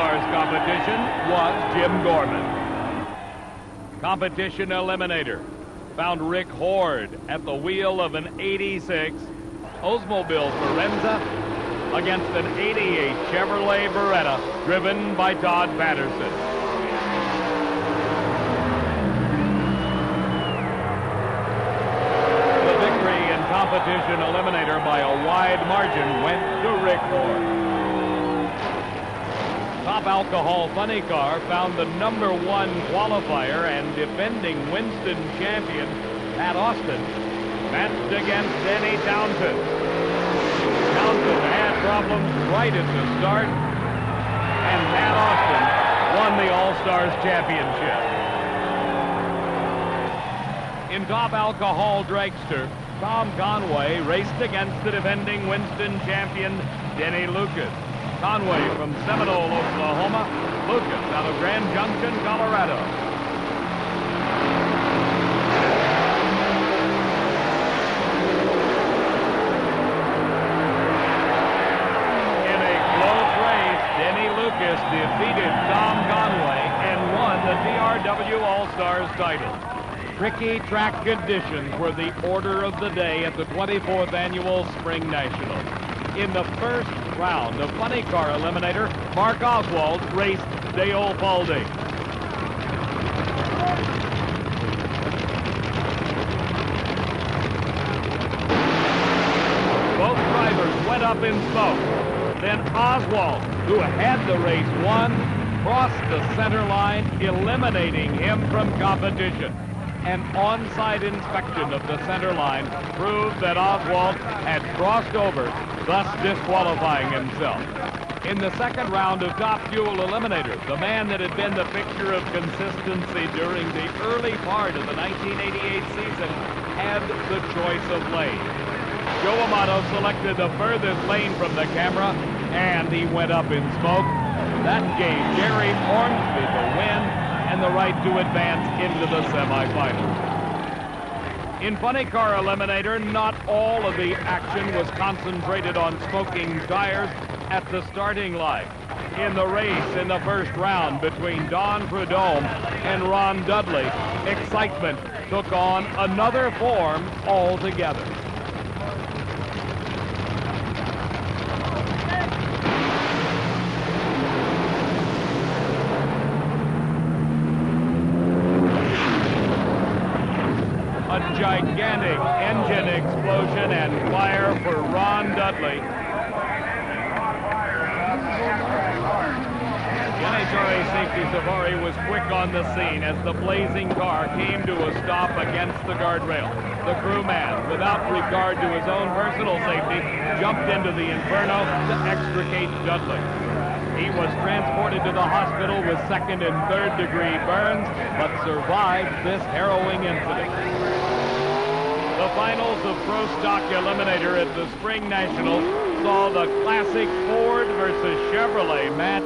All-Stars competition was Jim Gorman. Competition eliminator found Rick Horde at the wheel of an 86 Oldsmobile Forenza against an 88 Chevrolet Beretta driven by Todd Patterson. The victory in competition eliminator by a wide margin went to Rick Horde. Top Alcohol Funny Car found the #1 qualifier and defending Winston champion Pat Austin matched against Denny Townsend. Townsend had problems right at the start, and Pat Austin won the All-Stars championship. In Top Alcohol Dragster, Tom Conway raced against the defending Winston champion Denny Lucas. Conway from Seminole, Oklahoma. Lucas out of Grand Junction, Colorado. In a close race, Denny Lucas defeated Tom Conway and won the TRW All-Stars title. Tricky track conditions were the order of the day at the 24th Annual Spring Nationals. In the first round of Funny Car Eliminator, Mark Oswald raced Dale Paulding. Both drivers went up in smoke. Then Oswald, who had the race won, crossed the center line, eliminating him from competition. An on-site inspection of the center line proved that Oswald had crossed over, thus disqualifying himself. In the second round of Top Fuel Eliminator, the man that had been the picture of consistency during the early part of the 1988 season had the choice of lane. Joe Amato selected the furthest lane from the camera, and he went up in smoke. That gave Gary Ormsby the win and the right to advance into the semifinals. In Funny Car Eliminator, not all of the action was concentrated on smoking tires at the starting line. In the race in the first round between Don Prudhomme and Ron Dudley, excitement took on another form altogether. Gigantic engine explosion and fire for Ron Dudley. The NHRA Safety Safari was quick on the scene as the blazing car came to a stop against the guardrail. The crewman, without regard to his own personal safety, jumped into the inferno to extricate Dudley. He was transported to the hospital with second and third degree burns, but survived this harrowing incident. The finals of Pro Stock Eliminator at the Spring Nationals saw the classic Ford versus Chevrolet match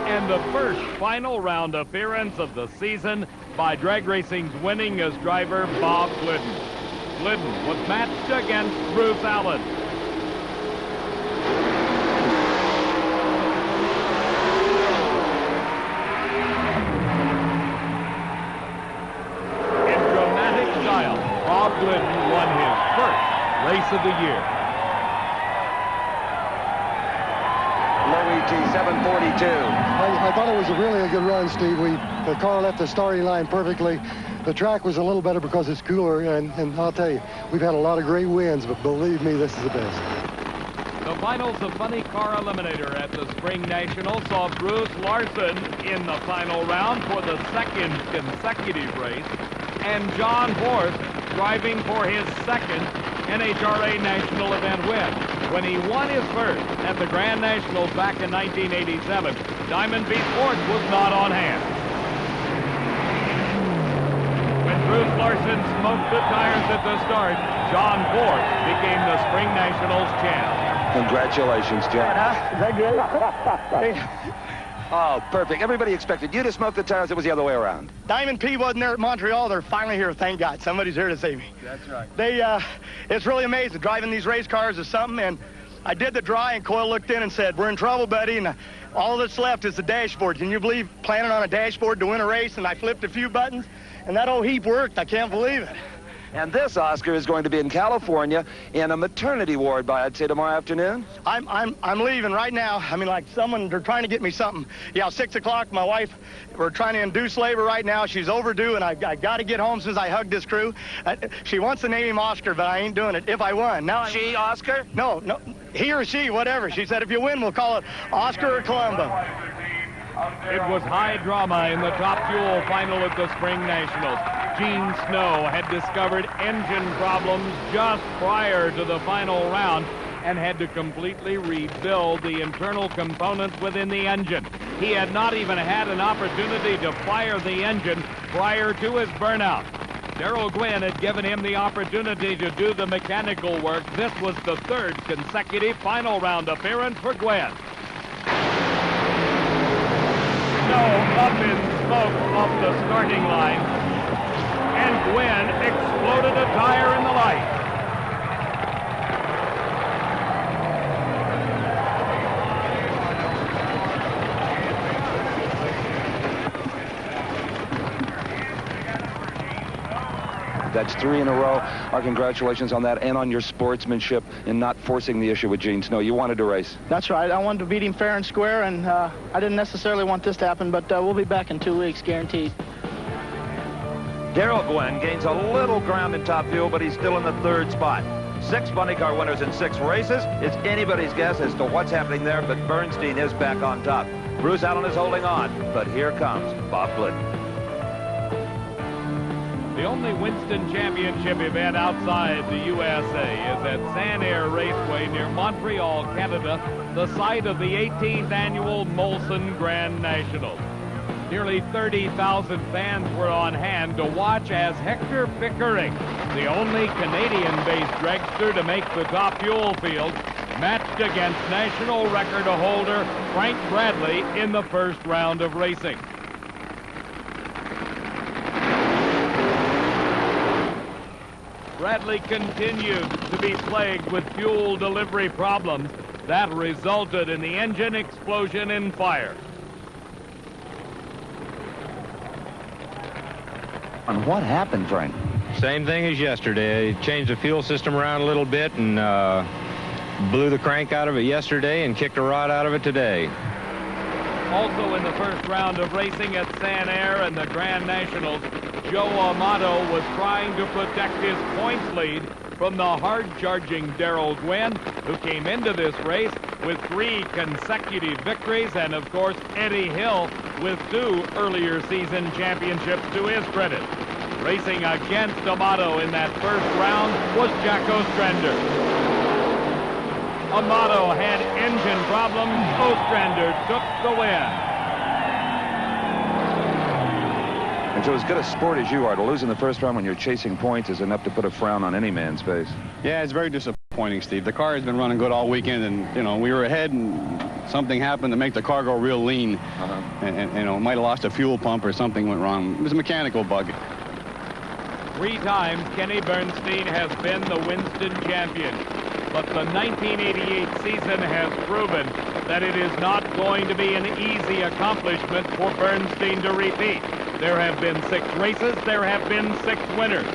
and the first final round appearance of the season by Drag Racing's winningest driver, Bob Glidden. Glidden was matched against Bruce Allen. Bob Glidden won his first race of the year. Low ET 742. I thought it was really a good run, Steve. The car left the starting line perfectly. The track was a little better because it's cooler, and I'll tell you, we've had a lot of great wins, but believe me, this is the best. The finals of Funny Car Eliminator at the Spring National saw Bruce Larson in the final round for the second consecutive race, and John Force driving for his second NHRA National event win. When he won his first at the Grand Nationals back in 1987, Diamond Pete Force was not on hand. When Bruce Larson smoked the tires at the start, John Force became the Spring Nationals champ. Congratulations, John. Is that good? Oh, perfect. Everybody expected you to smoke the tires. It was the other way around. Diamond P wasn't there at Montreal. They're finally here, thank God. Somebody's here to save me. That's right. It's really amazing. Driving these race cars is something, and I did the dry, and Coyle looked in and said, "We're in trouble, buddy." And All that's left is the dashboard. Can you believe planning on a dashboard to win a race, and I flipped a few buttons, and that old heap worked? I can't believe it. And this Oscar is going to be in California in a maternity ward by, I'd say, tomorrow afternoon. I'm leaving right now. I mean, like they're trying to get me something. Yeah, 6 o'clock. My wife, we're trying to induce labor right now. She's overdue, and I got to get home since I hugged this crew. She wants to name him Oscar, but I ain't doing it if I won. Now She, Oscar? No, he or she, whatever. She said if you win, we'll call it Oscar or Columbo. It was high drama in the Top Fuel final at the Spring Nationals. Gene Snow had discovered engine problems just prior to the final round and had to completely rebuild the internal components within the engine. He had not even had an opportunity to fire the engine prior to his burnout. Darrell Gwynn had given him the opportunity to do the mechanical work. This was the third consecutive final round appearance for Gwynn. Snow up in smoke off the starting line, and Gwynn exploded a tire in the light. That's 3 in a row. Our congratulations on that and on your sportsmanship in not forcing the issue with Gene Snow. You wanted to race. That's right. I wanted to beat him fair and square, and I didn't necessarily want this to happen, but we'll be back in 2 weeks, guaranteed. Darrell Gwynn gains a little ground in Top Fuel, but he's still in the third spot. 6 funny car winners in 6 races. It's anybody's guess as to what's happening there, but Bernstein is back on top. Bruce Allen is holding on, but here comes Bob Glidden. The only Winston Championship event outside the USA is at San Air Raceway near Montreal, Canada, the site of the 18th annual Molson Grand Nationals. Nearly 30,000 fans were on hand to watch as Hector Pickering, the only Canadian-based dragster to make the Top Fuel field, matched against national record holder Frank Bradley in the first round of racing. Bradley continued to be plagued with fuel delivery problems that resulted in the engine explosion and fire. And what happened, Frank? Same thing as yesterday. Changed the fuel system around a little bit and blew the crank out of it yesterday and kicked a rod out of it today. Also in the first round of racing at San Air and the Grand Nationals, Joe Amato was trying to protect his points lead from the hard-charging Darrell Gwynn, who came into this race with 3 consecutive victories, and of course Eddie Hill with 2 earlier season championships to his credit. Racing against Amato in that first round was Jack Ostrander. Amato had engine problems. Ostrander took the win. And so as good a sport as you are, to lose in the first round when you're chasing points is enough to put a frown on any man's face. Yeah, it's very disappointing, Steve. The car has been running good all weekend, and, you know, we were ahead, and something happened to make the car go real lean. And you know, might have lost a fuel pump or something went wrong. It was a mechanical bug. 3 times Kenny Bernstein has been the Winston champion. But the 1988 season has proven that it is not going to be an easy accomplishment for Bernstein to repeat. There have been 6 races. There have been 6 winners.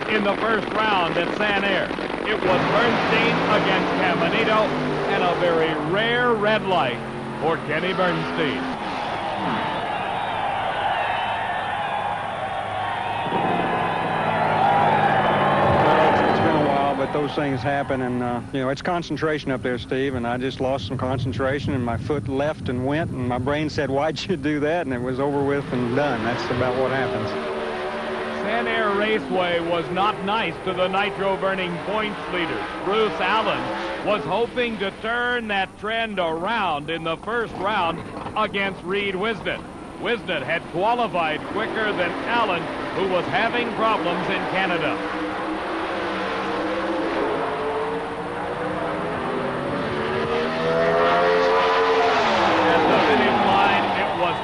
In the first round at San Air, it was Bernstein against Caminito, and a very rare red light for Kenny Bernstein. Those things happen, and you know, it's concentration up there, Steve, and I just lost some concentration, and my foot left and went, and my brain said, why'd you do that? And it was over with and done. That's about what happens. San Air Raceway was not nice to the nitro-burning points leaders. Bruce Allen was hoping to turn that trend around in the first round against Reed Wisnett. Wisnett had qualified quicker than Allen, who was having problems in Canada.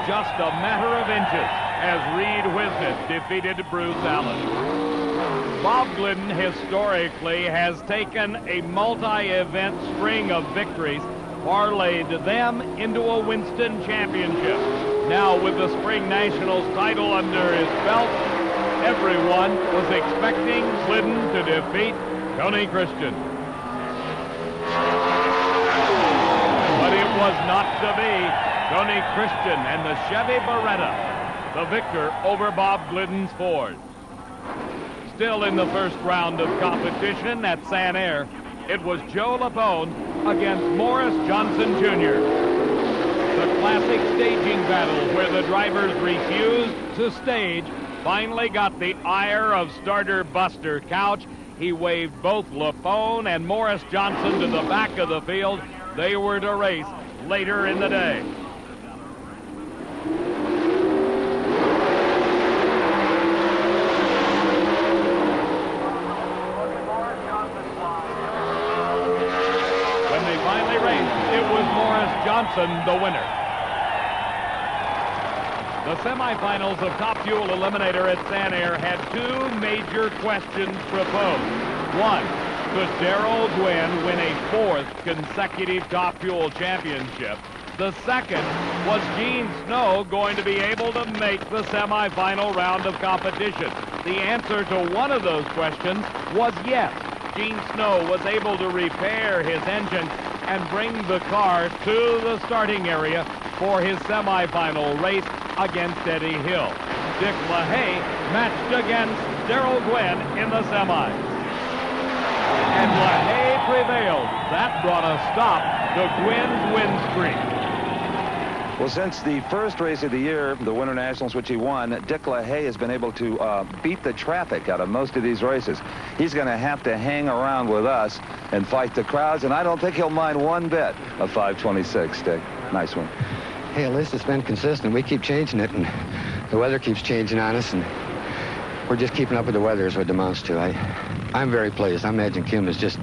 Just a matter of inches as Reed Wisnett defeated Bruce Allen. Bob Glidden historically has taken a multi-event string of victories parlayed them into a Winston championship. Now with the Spring Nationals title under his belt, everyone was expecting Glidden to defeat Tony Christian. But it was not to be. Tony Christian and the Chevy Beretta, the victor over Bob Glidden's Ford. Still in the first round of competition at San Air, it was Joe Lapone against Morris Johnson Jr. The classic staging battle where the drivers refused to stage finally got the ire of starter Buster Couch. He waved both Lapone and Morris Johnson to the back of the field. They were to race later in the day. When they finally raced, it was Morris Johnson the winner. The semifinals of Top Fuel Eliminator at San Air had two major questions proposed. One, could Darrell Gwynn win a fourth consecutive Top Fuel championship? The second, was Gene Snow going to be able to make the semifinal round of competition? The answer to one of those questions was yes. Gene Snow was able to repair his engine and bring the car to the starting area for his semifinal race against Eddie Hill. Dick LaHaye matched against Darrell Gwynn in the semis. And LaHaye prevailed. That brought a stop to Gwynn's win streak. Well, since the first race of the year, the Winter Nationals, which he won, Dick LaHaye has been able to beat the traffic out of most of these races. He's going to have to hang around with us and fight the crowds, and I don't think he'll mind one bit of 5:26, Dick. Nice one. Hey, at least it's been consistent. We keep changing it, and the weather keeps changing on us, and we're just keeping up with the weather is what it amounts to. I'm very pleased. I imagine Kim is just,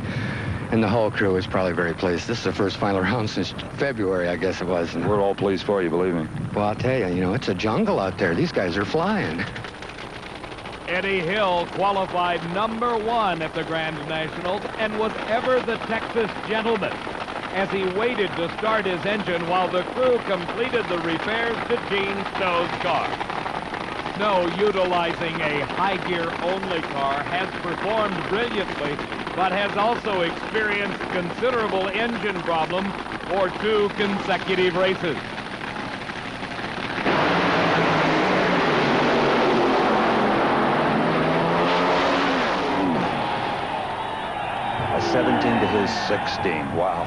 and the whole crew is probably very pleased. This is the first final round since February, I guess it was. And we're all pleased for you, believe me. Well, I'll tell you, it's a jungle out there. These guys are flying. Eddie Hill qualified #1 at the Grand Nationals and was ever the Texas gentleman as he waited to start his engine while the crew completed the repairs to Gene Snow's car. Snow, utilizing a high-gear-only car, has performed brilliantly, but has also experienced considerable engine problems for 2 consecutive races. A 17 to his 16. Wow.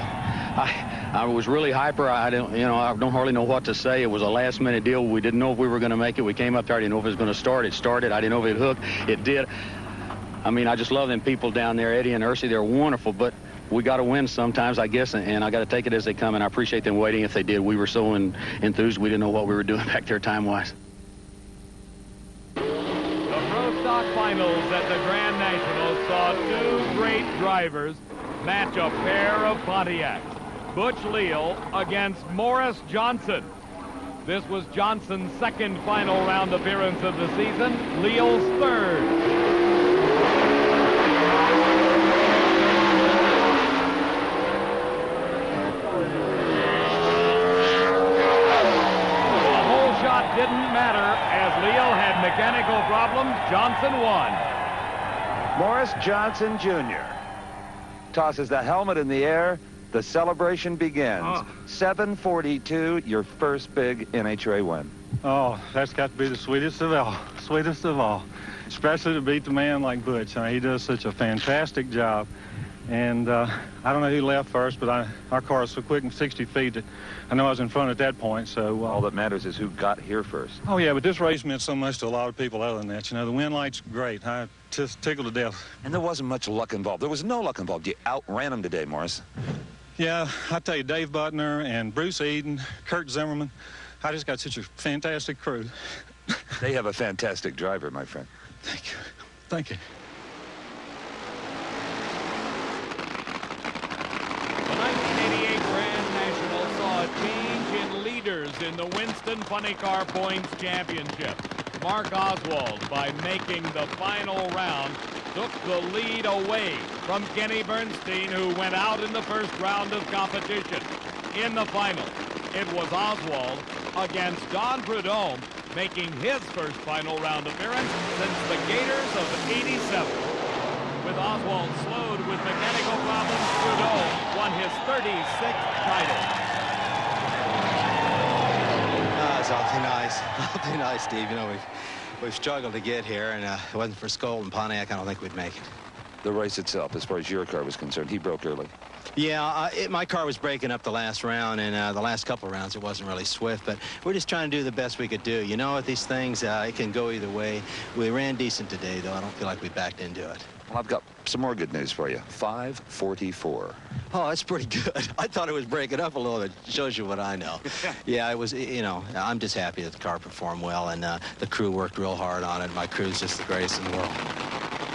I was really hyper. I don't hardly know what to say. It was a last-minute deal. We didn't know if we were going to make it. We came up there. I didn't know if it was going to start. It started. I didn't know if it hooked. It did. I mean, I just love them people down there, Eddie and Ursi. They're wonderful, but we got to win sometimes, I guess, and I got to take it as they come, and I appreciate them waiting if they did. We were so enthused, we didn't know what we were doing back there time-wise. The Pro Stock Finals at the Grand Nationals saw 2 great drivers match a pair of Pontiacs. Butch Leal against Morris Johnson. This was Johnson's second final round appearance of the season, Leal's third. The whole shot didn't matter as Leal had mechanical problems. Johnson won. Morris Johnson Jr. tosses the helmet in the air. The celebration begins. 7:42, your first big NHRA win. Oh, that's got to be the sweetest of all. Sweetest of all. Especially to beat the man like Butch. I mean, he does such a fantastic job. And I don't know who left first, but our car is so quick in 60 feet that I know I was in front at that point. So all that matters is who got here first. Oh, yeah, but this race meant so much to a lot of people other than that. The wind light's great. I just tickled to death. And there wasn't much luck involved. There was no luck involved. You outran him today, Morris. Yeah, I tell you, Dave Butner and Bruce Eden, Kurt Zimmerman, I just got such a fantastic crew. They have a fantastic driver, my friend. Thank you. Thank you. The 1988 Grand National saw a change in leaders in the Winston Funny Car Points Championship. Mark Oswald, by making the final round, took the lead away from Kenny Bernstein, who went out in the first round of competition. In the final, it was Oswald against Don Prudhomme, making his first final round appearance since the Gators of '87. With Oswald slowed with mechanical problems, Prudhomme won his 36th title. It's awfully nice. Awfully nice, Steve. You know, we've struggled to get here, and if it wasn't for Skoll and Pontiac, I don't think we'd make it. The race itself, as far as your car was concerned, he broke early. Yeah, my car was breaking up the last round, and the last couple of rounds it wasn't really swift, but we're just trying to do the best we could do. You know, with these things, it can go either way. We ran decent today, though. I don't feel like we backed into it. Well, I've got some more good news for you. 5:44. Oh, that's pretty good. I thought it was breaking up a little bit. Shows you what I know. Yeah, it was, you know, I'm just happy that the car performed well, and the crew worked real hard on it. My crew's just the greatest in the world.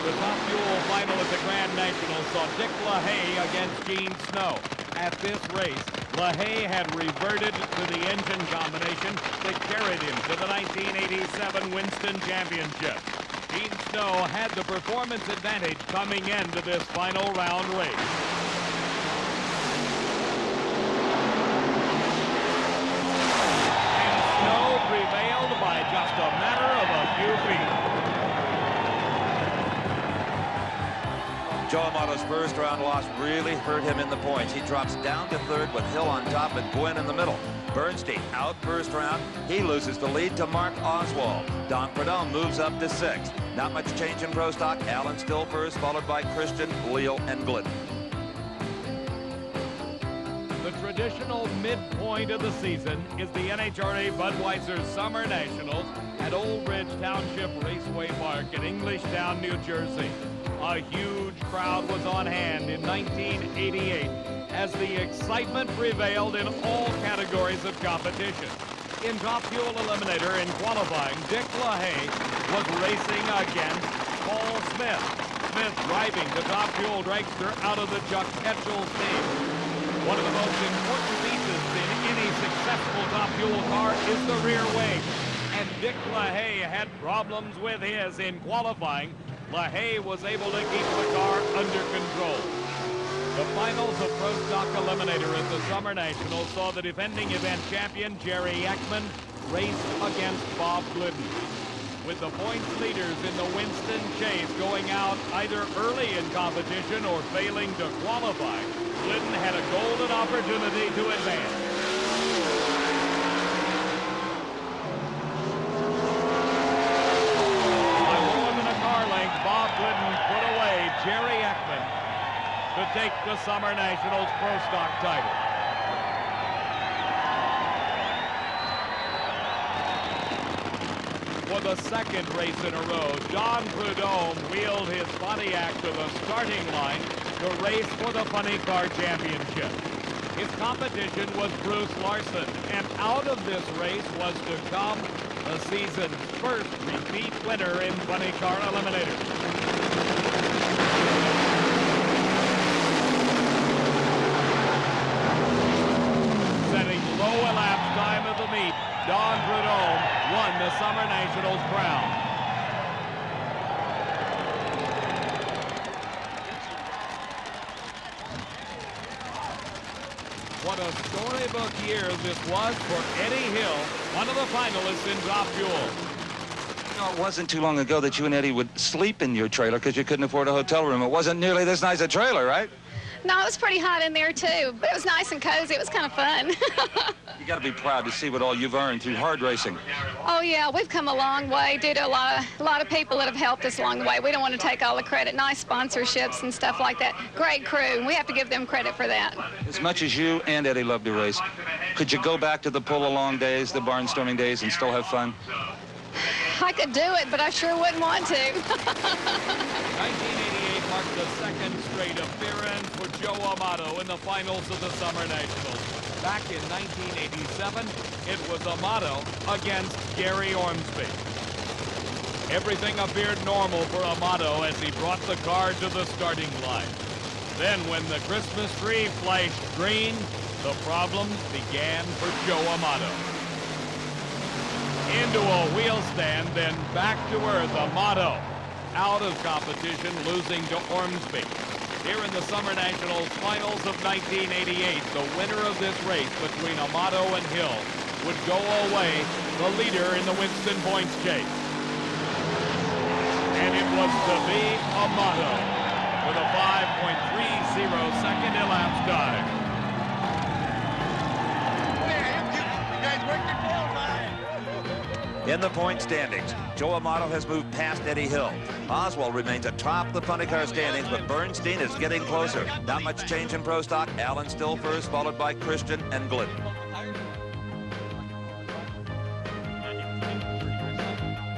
The Top Fuel final at the Grand National saw Dick LaHaye against Gene Snow. At this race, LaHaye had reverted to the engine combination that carried him to the 1987 Winston Championship. Gene Snow had the performance advantage coming into this final round race. And Snow prevailed by just a matter of a few feet. Joe Amato's first round loss really hurt him in the points. He drops down to third with Hill on top and Gwynn in the middle. Bernstein out first round. He loses the lead to Mark Oswald. Don Prudhomme moves up to sixth. Not much change in pro stock. Allen still first, followed by Christian, Leal, and Glidden. The traditional midpoint of the season is the NHRA Budweiser Summer Nationals at Old Bridge Township Raceway Park in Englishtown, New Jersey. A huge crowd was on hand in 1988 as the excitement prevailed in all categories of competition. In Top Fuel Eliminator in qualifying, Dick LaHaye was racing against Paul Smith. Smith driving the Top Fuel dragster out of the Chuck Etchell team. One of the most important pieces in any successful Top Fuel car is the rear wing. And Dick LaHaye had problems with his in qualifying. LaHaye was able to keep the car under control. The finals of Pro Stock Eliminator at the Summer Nationals saw the defending event champion Jerry Ekman race against Bob Glidden. With the points leaders in the Winston chase going out either early in competition or failing to qualify, Glidden had a golden opportunity to advance. Bob Glidden put away Jerry Ekman to take the Summer Nationals Pro Stock title. For the second race in a row, Don Prudhomme wheeled his Pontiac to the starting line to race for the Funny Car Championship. His competition was Bruce Larson, and out of this race was to come the season's first repeat winner in Funny Car Eliminator. Setting low elapsed time of the meet, Don Prudhomme won the Summer Nationals crown. What a storybook year this was for Eddie Hill, one of the finalists in Top Fuel. You know, it wasn't too long ago that you and Eddie would sleep in your trailer because you couldn't afford a hotel room. It wasn't nearly this nice a trailer, right? No, it was pretty hot in there, too, but it was nice and cozy. It was kind of fun. You got to be proud to see what all you've earned through hard racing. Oh, yeah, we've come a long way due to a lot of people that have helped us along the way. We don't want to take all the credit. Nice sponsorships and stuff like that. Great crew. We have to give them credit for that. As much as you and Eddie love to race, could you go back to the pull-along days, the barnstorming days, and still have fun? I could do it, but I sure wouldn't want to. 1988 marked the second straight appearance for Joe Amato in the finals of the Summer Nationals. Back in 1987, it was Amato against Gary Ormsby. Everything appeared normal for Amato as he brought the car to the starting line. Then when the Christmas tree flashed green, the problems began for Joe Amato. Into a wheel stand, then back to earth, Amato out of competition, losing to Ormsby. Here in the Summer Nationals Finals of 1988, the winner of this race between Amato and Hill would go away the leader in the Winston points chase. And it was to be Amato with a 5.30 second elapsed time. In the point standings, Joe Amato has moved past Eddie Hill. Oswald remains atop the funny car standings, but Bernstein is getting closer. Not much change in pro stock. Allen still first, followed by Christian and Glidden.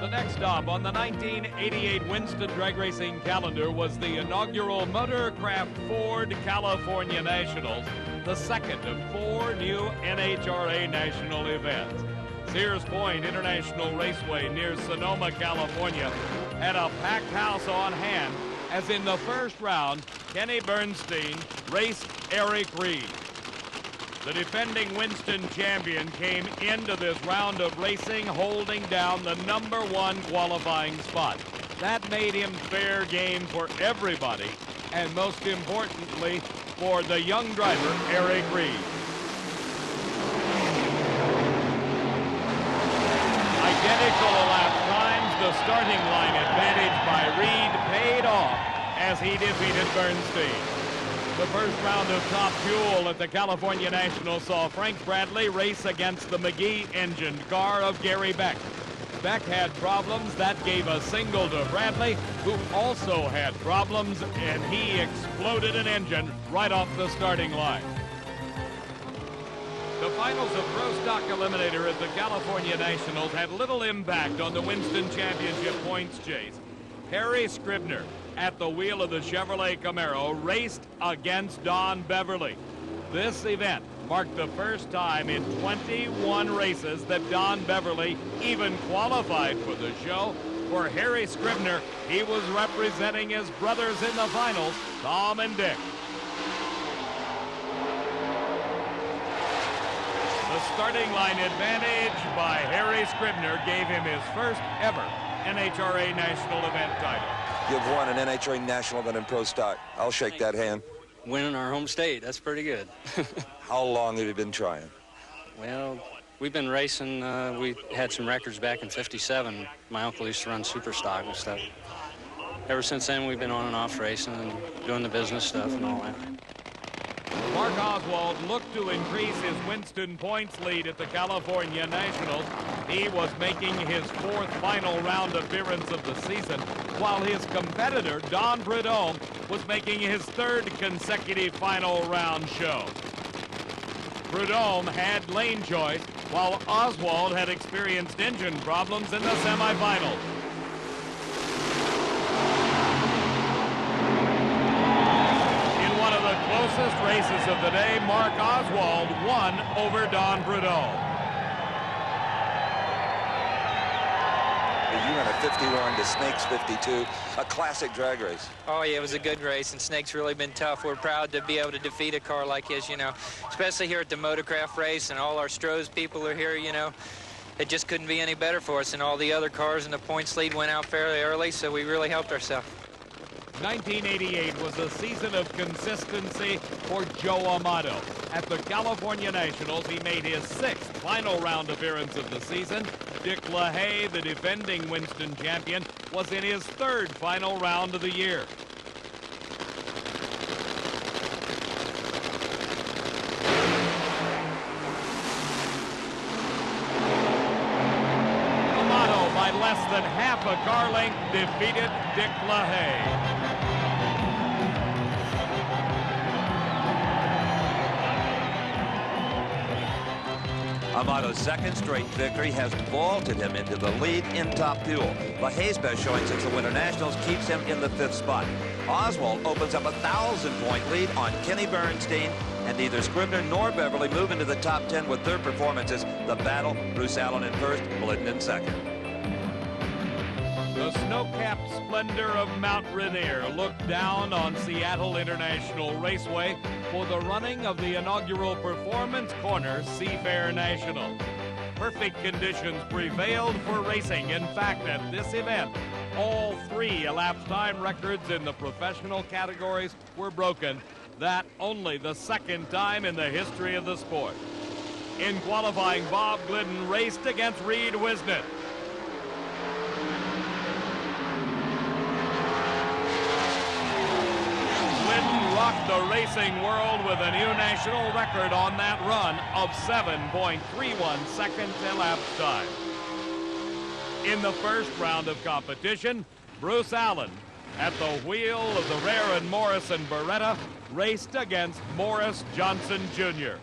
The next stop on the 1988 Winston Drag Racing calendar was the inaugural Motorcraft Ford California Nationals, the second of 4 new NHRA national events. Sears Point International Raceway near Sonoma, California, had a packed house on hand as in the first round, Kenny Bernstein raced Eric Reed. The defending Winston champion came into this round of racing holding down the #1 qualifying spot. That made him fair game for everybody, and most importantly, for the young driver, Eric Reed. Identical elapsed times, the starting line advantage by Reed paid off as he defeated Bernstein. The first round of Top Fuel at the California Nationals saw Frank Bradley race against the McGee-engined car of Gary Beck. Beck had problems. That gave a single to Bradley, who also had problems, and he exploded an engine right off the starting line. The finals of Pro Stock Eliminator at the California Nationals had little impact on the Winston Championship points chase. Harry Scribner, at the wheel of the Chevrolet Camaro, raced against Don Beverly. This event marked the first time in 21 races that Don Beverly even qualified for the show. For Harry Scribner, he was representing his brothers in the finals, Tom and Dick. The starting line advantage by Harry Scribner gave him his first ever NHRA National Event title. You've won an NHRA National Event in Pro Stock. I'll shake that hand. Winning our home state, that's pretty good. How long have you been trying? Well, we've been racing. We had some records back in '57. My uncle used to run super stock and stuff. Ever since then, we've been on and off racing and doing the business stuff and all that. Mark Oswald looked to increase his Winston points lead at the California Nationals. He was making his 4th final round appearance of the season, while his competitor, Don Prudhomme, was making his 3rd consecutive final round show. Prudhomme had lane choice, while Oswald had experienced engine problems in the semifinals. Closest races of the day, Mark Oswald won over Don Prudhomme. You ran a 51 to Snakes 52, a classic drag race. Oh, yeah, it was a good race, and Snake's really been tough. We're proud to be able to defeat a car like his, you know, especially here at the Motorcraft race, and all our Stroh's people are here, you know. It just couldn't be any better for us, and all the other cars in the points lead went out fairly early, so we really helped ourselves. 1988 was a season of consistency for Joe Amato. At the California Nationals, he made his 6th final round appearance of the season. Dick LaHaye, the defending Winston champion, was in his 3rd final round of the year. Amato, by less than half a car length, defeated Dick LaHaye. Amato's 2nd straight victory has vaulted him into the lead in Top Fuel. LaHaye's best showing since the Winter Nationals keeps him in the 5th spot. Oswald opens up a 1,000-point lead on Kenny Bernstein, and neither Scribner nor Beverly move into the top 10 with their performances. The battle, Bruce Allen in 1st, Glidden in 2nd. The snow-capped splendor of Mount Rainier looked down on Seattle International Raceway for the running of the inaugural Performance Corner Seafair National. Perfect conditions prevailed for racing. In fact, at this event, all 3 elapsed time records in the professional categories were broken. That only the 2nd time in the history of the sport. In qualifying, Bob Glidden raced against Reed Wisnett. Glidden rocked the racing world with a new national record on that run of 7.31 seconds elapsed time. In the first round of competition, Bruce Allen, at the wheel of the rare and Morrison Beretta, raced against Morris Johnson Jr.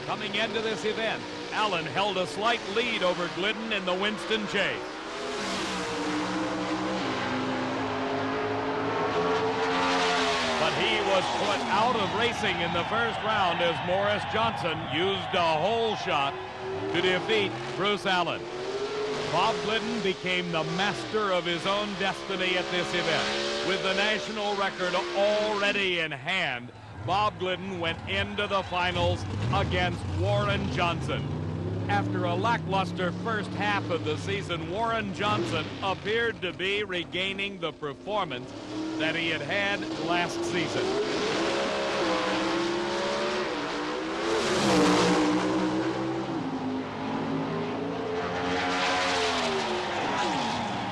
Coming into this event, Allen held a slight lead over Glidden in the Winston chase. But he was put out of racing in the first round as Morris Johnson used a hole shot to defeat Bruce Allen. Bob Glidden became the master of his own destiny at this event. With the national record already in hand, Bob Glidden went into the finals against Warren Johnson. After a lackluster first half of the season, Warren Johnson appeared to be regaining the performance that he had had last season.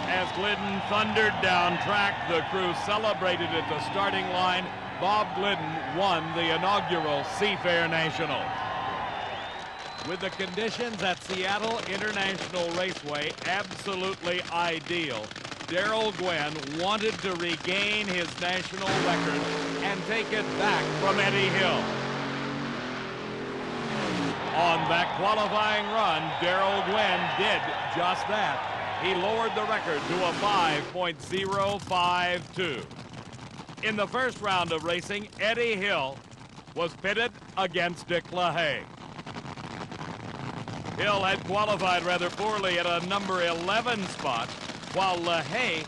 As Glidden thundered down track, the crew celebrated at the starting line. Bob Glidden won the inaugural Seafair National. With the conditions at Seattle International Raceway absolutely ideal, Darrell Gwynn wanted to regain his national record and take it back from Eddie Hill. On that qualifying run, Darrell Gwynn did just that. He lowered the record to a 5.052. In the first round of racing, Eddie Hill was pitted against Dick LaHaye. Hill had qualified rather poorly at a number 11 spot, while LaHaye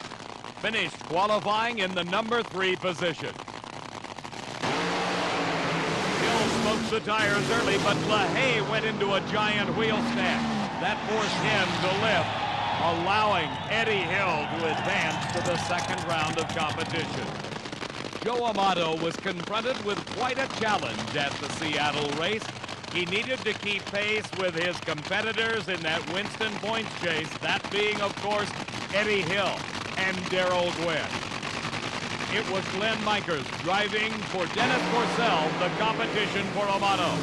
finished qualifying in the number 3 position. Hill smoked the tires early, but LaHaye went into a giant wheel stand. That forced him to lift, allowing Eddie Hill to advance to the second round of competition. Joe Amato was confronted with quite a challenge at the Seattle race. He needed to keep pace with his competitors in that Winston points chase, that being, of course, Eddie Hill and Darrell Gwynn. It was Glenn Mikers driving for Dennis Corsell, the competition for Amato.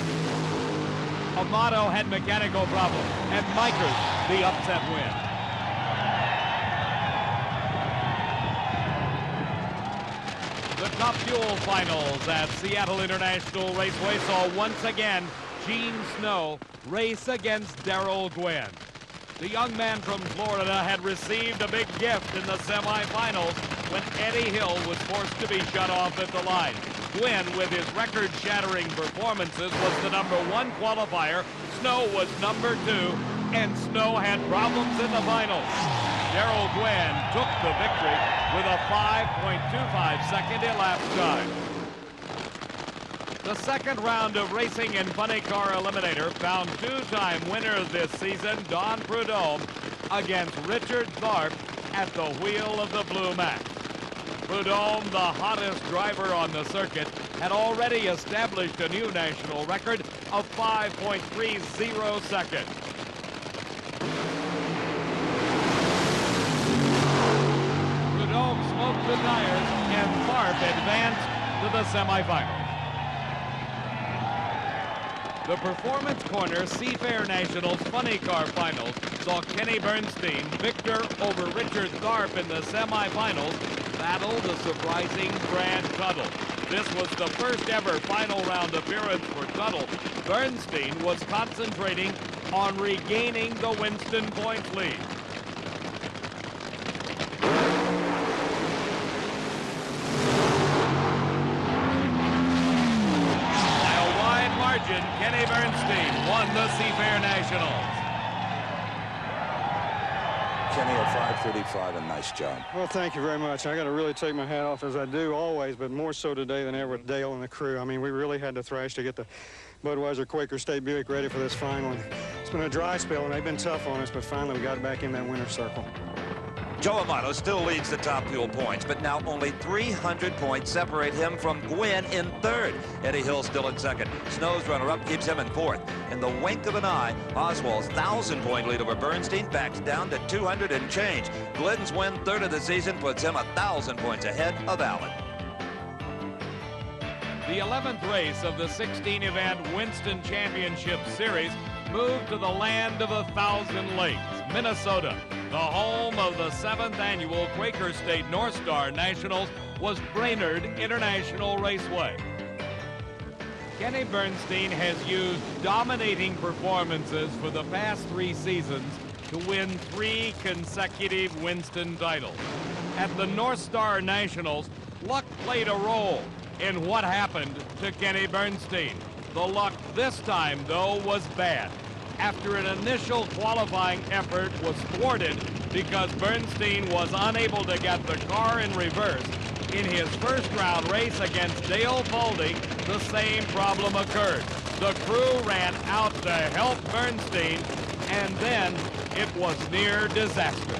Amato had mechanical problems, and Mikers the upset win. The Top Fuel Finals at Seattle International Raceway saw once again Gene Snow race against Darrell Gwynn. The young man from Florida had received a big gift in the semifinals when Eddie Hill was forced to be shut off at the line. Gwynn, with his record-shattering performances, was the number 1 qualifier. Snow was number 2, and Snow had problems in the finals. Darrell Gwynn took the victory with a 5.25-second elapsed time. The second round of racing in Funny Car Eliminator found 2-time winner this season, Don Prudhomme, against Richard Tharp at the wheel of the Blue Mac. Prudhomme, the hottest driver on the circuit, had already established a new national record of 5.30 seconds. Prudhomme smoked the tires and Tharp advanced to the semifinals. The Performance Corner Seafair Nationals Funny Car Finals saw Kenny Bernstein, victor over Richard Tharp in the semifinals, battle the surprising Brad Tuttle. This was the first ever final round appearance for Tuttle. Bernstein was concentrating on regaining the Winston points lead. Kenny Bernstein won the Seafair Nationals. Kenny, at 5:35, a nice job. Well, thank you very much. I got to really take my hat off, as I do always, but more so today than ever with Dale and the crew. I mean, we really had to thrash to get the Budweiser Quaker State Buick ready for this final. It's been a dry spell, and they've been tough on us, but finally we got back in that winner's circle. Joe Amato still leads the top fuel points, but now only 300 points separate him from Gwynn in third. Eddie Hill still in second. Snow's runner-up keeps him in fourth. In the wink of an eye, Oswald's 1,000-point lead over Bernstein backs down to 200 and change. Glidden's win third of the season puts him 1,000 points ahead of Allen. The 11th race of the 16-event Winston Championship Series moved to the land of 1,000 lakes, Minnesota. The home of the 7th annual Quaker State North Star Nationals was Brainerd International Raceway. Kenny Bernstein has used dominating performances for the past 3 seasons to win 3 consecutive Winston titles. At the North Star Nationals, luck played a role in what happened to Kenny Bernstein. The luck this time, though, was bad. After an initial qualifying effort was thwarted because Bernstein was unable to get the car in reverse, in his first round race against Dale Foldy, the same problem occurred. The crew ran out to help Bernstein, and then it was near disaster.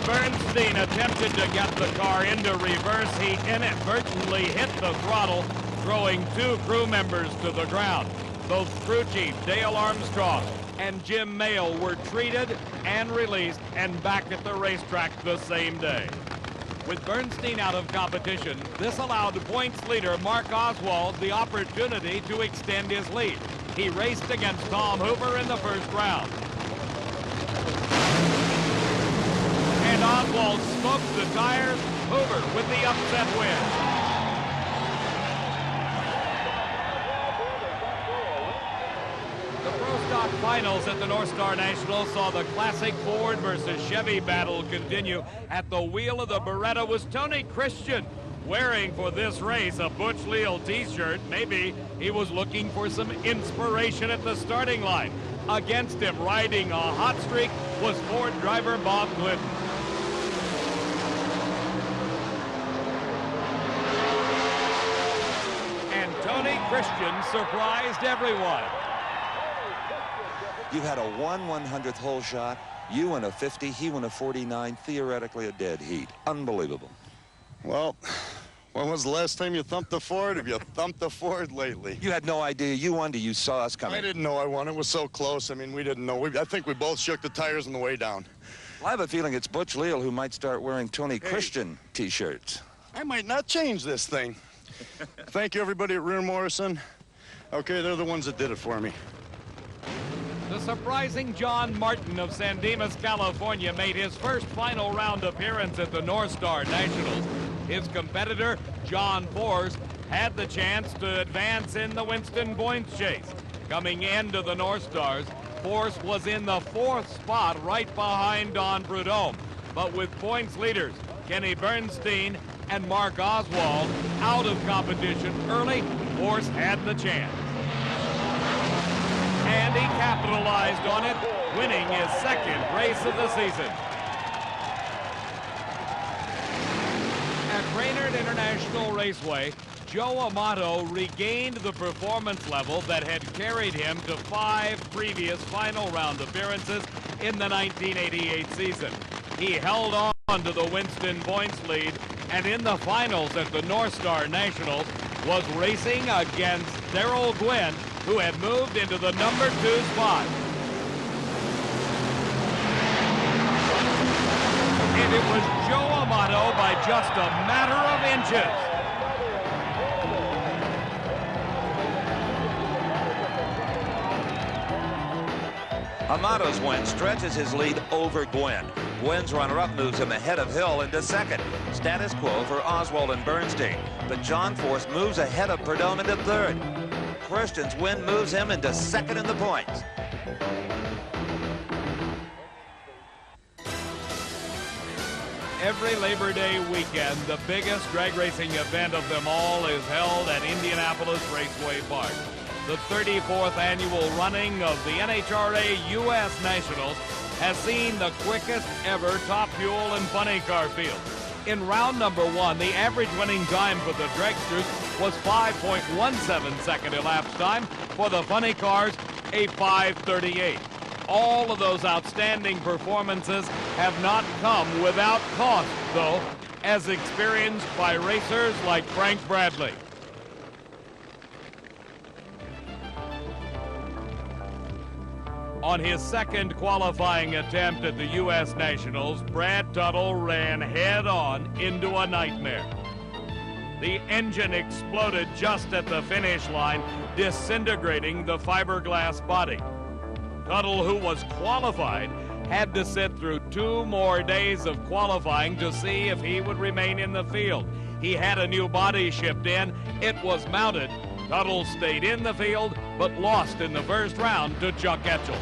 Bernstein attempted to get the car into reverse. He inadvertently hit the throttle, throwing 2 crew members to the ground. Both crew chief Dale Armstrong and Jim Mayle were treated and released and back at the racetrack the same day. With Bernstein out of competition, this allowed points leader Mark Oswald the opportunity to extend his lead. He raced against Tom Hoover in the first round. And Oswald smoked the tires. Hoover with the upset win. The Pro Stock Finals at the North Star Nationals saw the classic Ford versus Chevy battle continue. At the wheel of the Beretta was Tony Christian, wearing for this race a Butch Leal t-shirt. Maybe he was looking for some inspiration at the starting line. Against him, riding a hot streak, was Ford driver Bob Glidden. Tony Christian surprised everyone. You had a 1/100th hole shot. You won a 50, he won a 49, theoretically a dead heat. Unbelievable. Well, when was the last time you thumped the Ford? Have you thumped the Ford lately? You had no idea you won till you saw us coming. I didn't know I won. It was so close. I mean, we didn't know. I think we both shook the tires on the way down. Well, I have a feeling it's Butch Leal who might start wearing Tony Christian t-shirts. I might not change this thing. Thank you, everybody at Rear Morrison. Okay, they're the ones that did it for me. The surprising John Martin of San Dimas, California, made his first final round appearance at the North Star Nationals. His competitor, John Force, had the chance to advance in the Winston points chase. Coming into the North Stars, Force was in the 4th spot right behind Don Prudhomme. But with points leaders Kenny Bernstein and Mark Oswald out of competition early, Force had the chance. And he capitalized on it, winning his 2nd race of the season. At Brainerd International Raceway, Joe Amato regained the performance level that had carried him to 5 previous final round appearances in the 1988 season. He held on to the Winston points lead, and in the finals at the North Star Nationals was racing against Darrell Gwynn, who had moved into the number 2 spot. And it was Joe Amato by just a matter of inches. Amato's win stretches his lead over Gwynn. Gwynn's runner-up moves him ahead of Hill into 2nd. Status quo for Oswald and Bernstein. But John Force moves ahead of Prudhomme into 3rd. Christian's win moves him into 2nd in the points. Every Labor Day weekend, the biggest drag racing event of them all is held at Indianapolis Raceway Park. The 34th annual running of the NHRA U.S. Nationals has seen the quickest ever Top Fuel and funny car field. In round number 1, the average winning time for the dragsters was 5.17 second elapsed time. For the funny cars, a 5:38. All of those outstanding performances have not come without cost, though, as experienced by racers like Frank Bradley. On his second qualifying attempt at the U.S. Nationals, Brad Tuttle ran head-on into a nightmare. The engine exploded just at the finish line, disintegrating the fiberglass body. Tuttle, who was qualified, had to sit through 2 more days of qualifying to see if he would remain in the field. He had a new body shipped in. It was mounted. Tuttle stayed in the field, but lost in the first round to Chuck Etchell.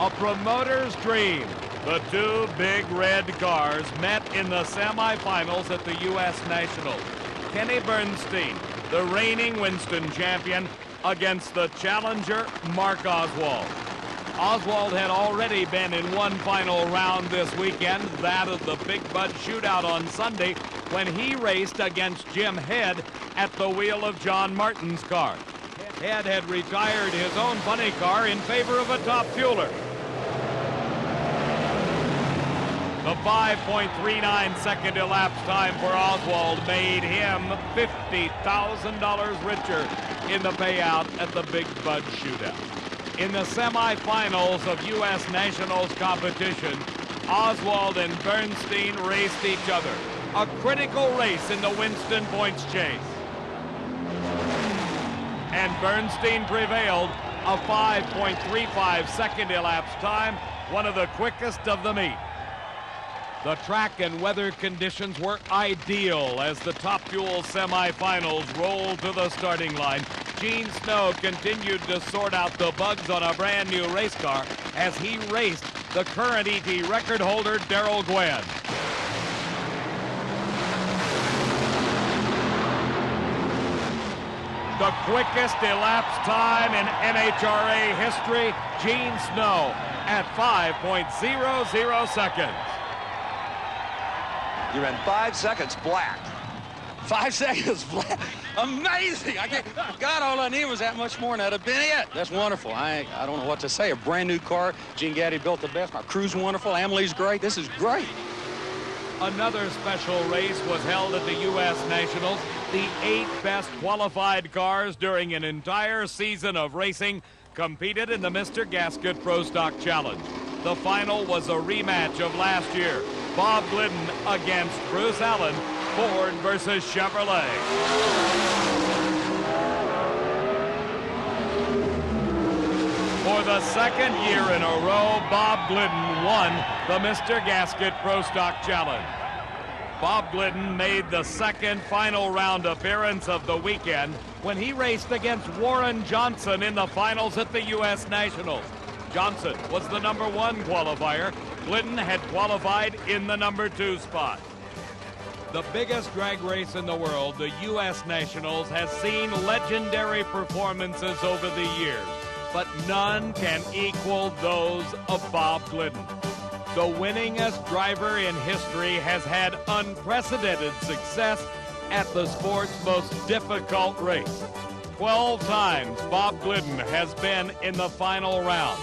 A promoter's dream. The 2 big red cars met in the semifinals at the U.S. Nationals. Kenny Bernstein, the reigning Winston champion, against the challenger, Mark Oswald. Oswald had already been in one final round this weekend, that of the Big Bud Shootout on Sunday, when he raced against Jim Head at the wheel of John Martin's car. Head had retired his own funny car in favor of a Top Fueler. The 5.39 second elapsed time for Oswald made him $50,000 richer in the payout at the Big Bud Shootout. In the semifinals of U.S. Nationals competition, Oswald and Bernstein raced each other. A critical race in the Winston points chase. And Bernstein prevailed, a 5.35 second elapsed time, one of the quickest of the meet. The track and weather conditions were ideal as the Top Fuel semifinals rolled to the starting line. Gene Snow continued to sort out the bugs on a brand new race car as he raced the current ET record holder, Darrell Gwynn. The quickest elapsed time in NHRA history, Gene Snow at 5.00 seconds. You're in 5 seconds flat. 5 seconds flat. Amazing. God, all I need was that much more, and that'd have been it. That's wonderful. I don't know what to say. A brand new car. Gene Gaddy built the best. My crew's wonderful. Emily's great. This is great. Another special race was held at the U.S. Nationals. The 8 best qualified cars during an entire season of racing competed in the Mr. Gasket Pro Stock Challenge. The final was a rematch of last year. Bob Glidden against Bruce Allen, Ford versus Chevrolet. For the second year in a row, Bob Glidden won the Mr. Gasket Pro Stock Challenge. Bob Glidden made the second final round appearance of the weekend when he raced against Warren Johnson in the finals at the U.S. Nationals. Johnson was the #1 qualifier. Glidden had qualified in the #2 spot. The biggest drag race in the world, the U.S. Nationals, has seen legendary performances over the years, but none can equal those of Bob Glidden. The winningest driver in history has had unprecedented success at the sport's most difficult race. 12 times Bob Glidden has been in the final round.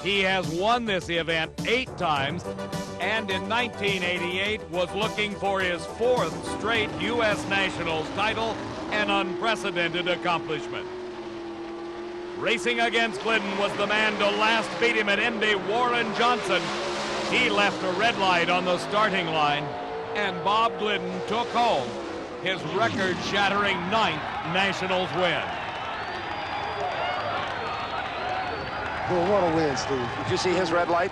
He has won this event 8 times, and in 1988 was looking for his 4th straight U.S. Nationals title, an unprecedented accomplishment. Racing against Glidden was the man to last beat him at Indy, Warren Johnson. He left a red light on the starting line, and Bob Glidden took home his record-shattering 9th Nationals win. Well, what a win, Steve. Did you see his red light?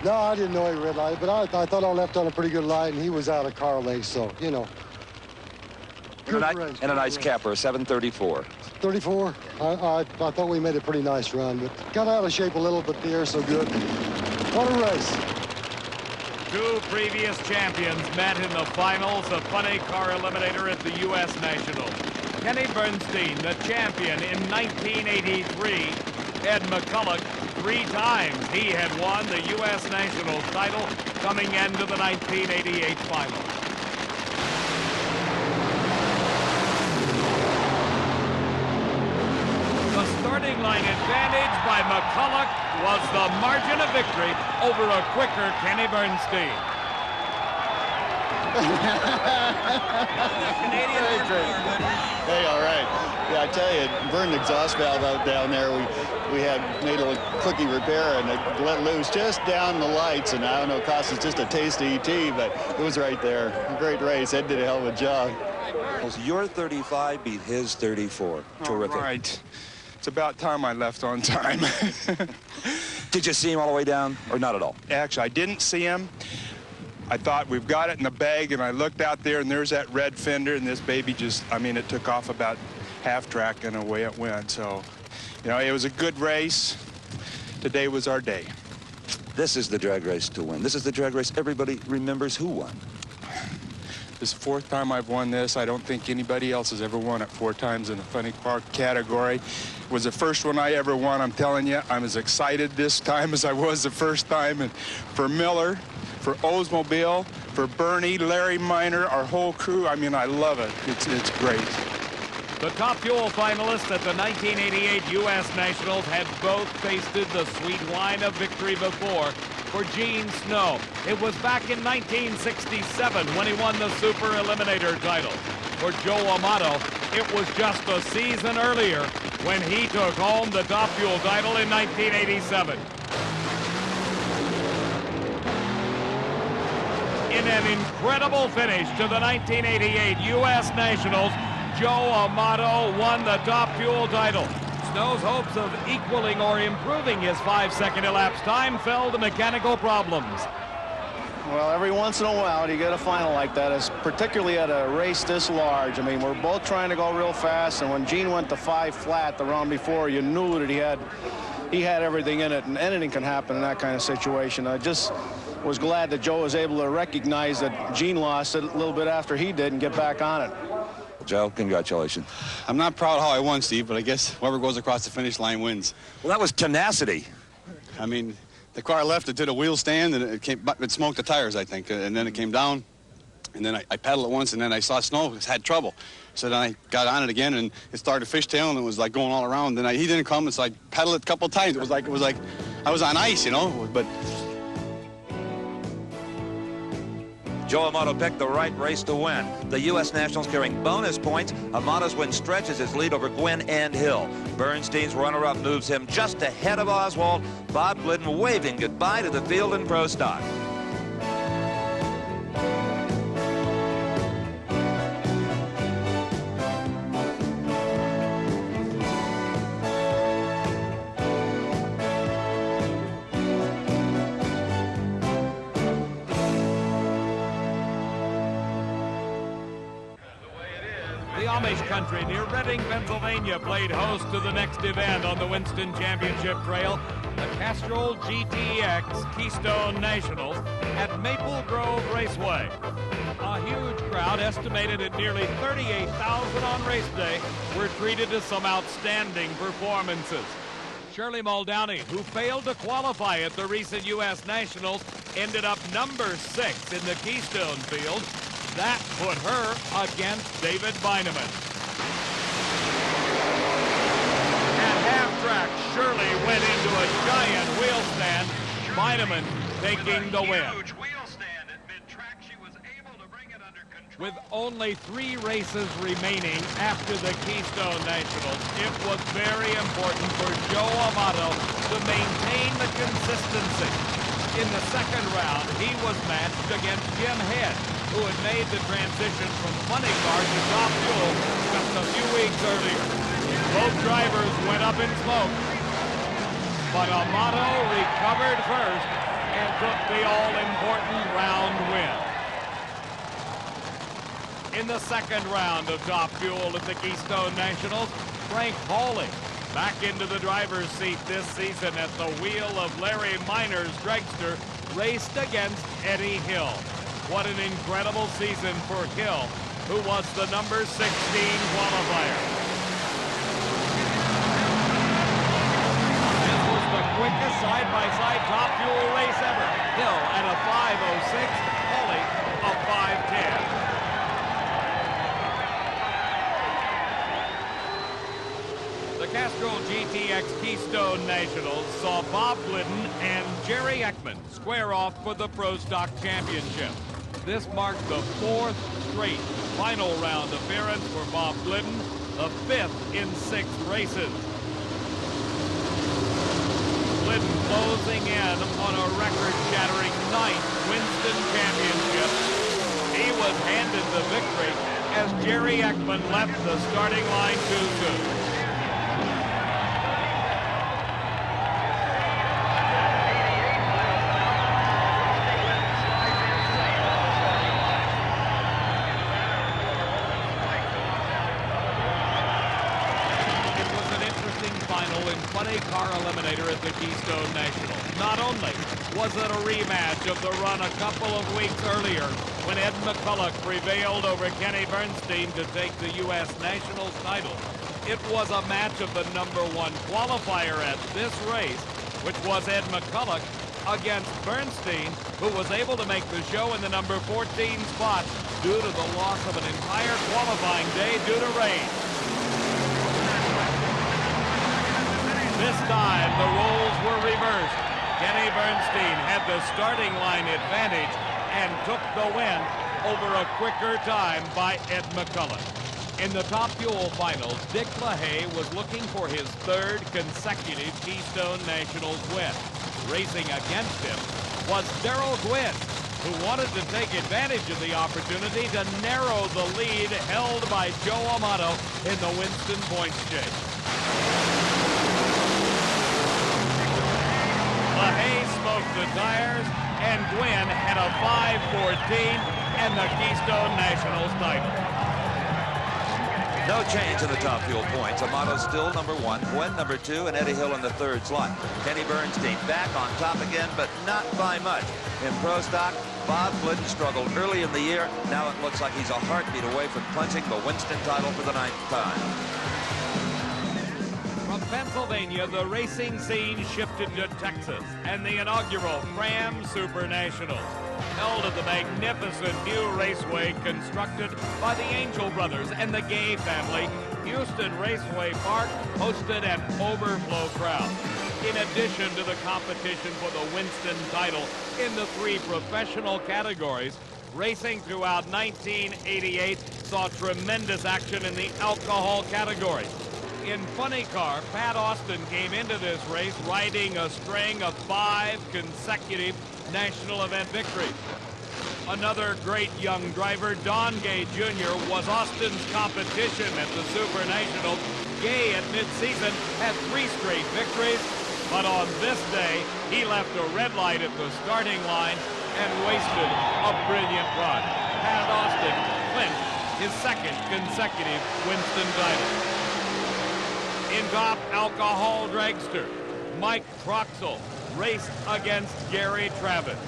No, I didn't know he red light, but I thought I left on a pretty good light, and he was out of car length, so, you know. And a nice capper, 7:34. 34? I thought we made a pretty nice run, but got out of shape a little, but the air's so good. What a race. 2 previous champions met in the finals of Funny Car Eliminator at the U.S. Nationals. Kenny Bernstein, the champion in 1983, Ed McCulloch. 3 times he had won the U.S. Nationals title coming into the 1988 final. The starting line advantage by McCulloch was the margin of victory over a quicker Kenny Bernstein. Hey, all right. Yeah, I tell you, burned the exhaust valve out down there. We had made a quickie repair and it let loose just down the lights, and I don't know, it cost us just a taste of ET, but it was right there. Great race. Ed did a hell of a job. Your 35 beat his 34. Terrific. All right. It's about time I left on time. Did you see him all the way down, or not at all? Actually, I didn't see him. I thought we've got it in the bag, and I looked out there, and there's that red fender, and this baby just, I mean, it took off about half track, and away it went. So, you know, it was a good race. Today was our day. This is the drag race to win. This is the drag race everybody remembers who won. This is the 4th time I've won this. I don't think anybody else has ever won it 4 times in the funny car category. It was the first one I ever won. I'm telling you, I'm as excited this time as I was the first time. And for Miller, for Oldsmobile, for Bernie, Larry Miner, our whole crew, I mean, I love it. It's great. The Top Fuel finalists at the 1988 U.S. Nationals had both tasted the sweet wine of victory before. For Gene Snow, it was back in 1967 when he won the Super Eliminator title. For Joe Amato, it was just a season earlier when he took home the Top Fuel title in 1987. In an incredible finish to the 1988 U.S. Nationals, Joe Amato won the Top Fuel title. Snow's hopes of equaling or improving his 5-second elapsed time fell to mechanical problems. Well, every once in a while you get a final like that, particularly at a race this large. I mean, we're both trying to go real fast, and when Gene went to 5 flat the round before, you knew that he had everything in it, and anything can happen in that kind of situation. I just was glad that Joe was able to recognize that Gene lost it a little bit after he did and get back on it. Joe, congratulations. I'm not proud how I won, Steve, but I guess whoever goes across the finish line wins. Well, that was tenacity. I mean, the car left, it did a wheel stand, and it smoked the tires, I think, and then it came down, and then I pedaled it once, and then I saw Snow had trouble. So then I got on it again, and it started fishtailing, and it was like going all around. Then he didn't come, so I pedaled it a couple of times. It was like I was on ice, you know, but... Joe Amato picked the right race to win. The U.S. Nationals carrying bonus points. Amato's win stretches his lead over Gwynn and Hill. Bernstein's runner-up moves him just ahead of Oswald. Bob Glidden waving goodbye to the field in pro stock. Amish country near Reading, Pennsylvania played host to the next event on the Winston Championship Trail, the Castrol GTX Keystone Nationals at Maple Grove Raceway. A huge crowd, estimated at nearly 38,000 on race day, were treated to some outstanding performances. Shirley Muldowney, who failed to qualify at the recent U.S. Nationals, ended up number 6 in the Keystone field. That put her against David Beineman. At half-track, Shirley went into a giant wheel stand, Beineman taking the win. With only 3 races remaining after the Keystone Nationals, it was very important for Joe Amato to maintain the consistency. In the second round, he was matched against Jim Head, who had made the transition from funny car to Top Fuel just a few weeks earlier. Both drivers went up in smoke, but Amato recovered first and took the all-important round win. In the second round of Top Fuel at the Keystone Nationals, Frank Hawley back into the driver's seat this season at the wheel of Larry Miner's dragster, raced against Eddie Hill. What an incredible season for Hill, who was the number 16 qualifier. Keystone Nationals saw Bob Glidden and Jerry Ekman square off for the Pro Stock Championship. This marked the 4th straight final round appearance for Bob Glidden, the 5th in 6 races. Glidden closing in on a record-shattering 9th Winston Championship. He was handed the victory as Jerry Ekman left the starting line too soon. Car eliminator at the Keystone Nationals. Not only was it a rematch of the run a couple of weeks earlier when Ed McCulloch prevailed over Kenny Bernstein to take the U.S. Nationals title, it was a match of the #1 qualifier at this race, which was Ed McCulloch against Bernstein, who was able to make the show in the number 14 spot due to the loss of an entire qualifying day due to rain. This time, the roles were reversed. Kenny Bernstein had the starting line advantage and took the win over a quicker time by Ed McCulloch. In the Top Fuel Finals, Dick LaHaye was looking for his 3rd consecutive Keystone Nationals win. Racing against him was Darrell Gwynn, who wanted to take advantage of the opportunity to narrow the lead held by Joe Amato in the Winston points chase. LaHaye smoked the tires, and Gwynn had a 5:14 and the Keystone Nationals title. No change in the Top Fuel points. Amato still #1, Gwynn #2, and Eddie Hill in the 3rd slot. Kenny Bernstein back on top again, but not by much. In Pro Stock, Bob Glidden struggled early in the year. Now it looks like he's a heartbeat away from clinching the Winston title for the 9th time. From Pennsylvania, the racing scene shifted to Texas, and the inaugural Fram Super Nationals, held at the magnificent new raceway constructed by the Angel Brothers and the Gay family, Houston Raceway Park hosted an overflow crowd. In addition to the competition for the Winston title in the 3 professional categories, racing throughout 1988 saw tremendous action in the alcohol category. In funny car, Pat Austin came into this race riding a string of 5 consecutive national event victories. Another great young driver, Don Gay Jr., was Austin's competition at the Super Nationals. Gay at mid-season had 3 straight victories, but on this day, he left a red light at the starting line and wasted a brilliant run. Pat Austin clinched his 2nd consecutive Winston title. In Top Alcohol Dragster, Mike Troxel raced against Gary Travis.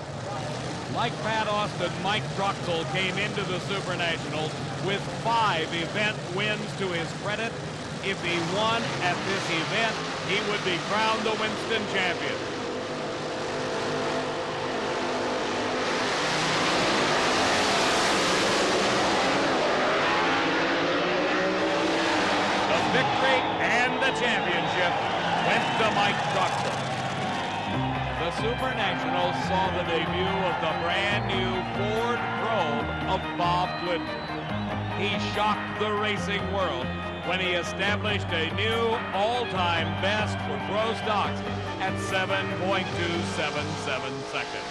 Like Pat Austin, Mike Troxel came into the Super Nationals with 5 event wins to his credit. If he won at this event, he would be crowned the Winston champion. The victory and the championship went to Mike Troxel. The Super Nationals saw the debut of the brand new Ford Probe of Bob Glidden. He shocked the racing world when he established a new all-time best for Pro Stocks at 7.277 seconds.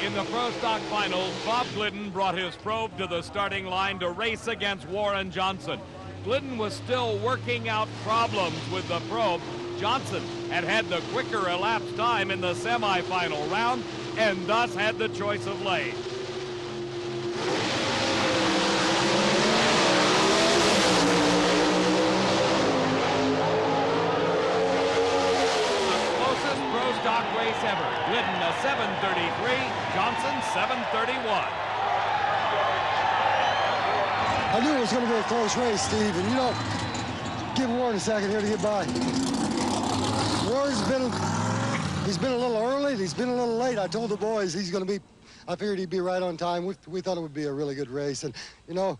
In the Pro Stock Finals, Bob Glidden brought his probe to the starting line to race against Warren Johnson. Glidden was still working out problems with the probe. Johnson had the quicker elapsed time in the semifinal round and thus had the choice of lane. The closest Pro Stock race ever. Glidden a 7:33, Johnson 7:31. I knew it was going to be a close race, Steve, and you know, give Warren a second here to get by. Warren's he's been a little early, and he's been a little late. I told the boys I figured he'd be right on time. We thought it would be a really good race, and you know,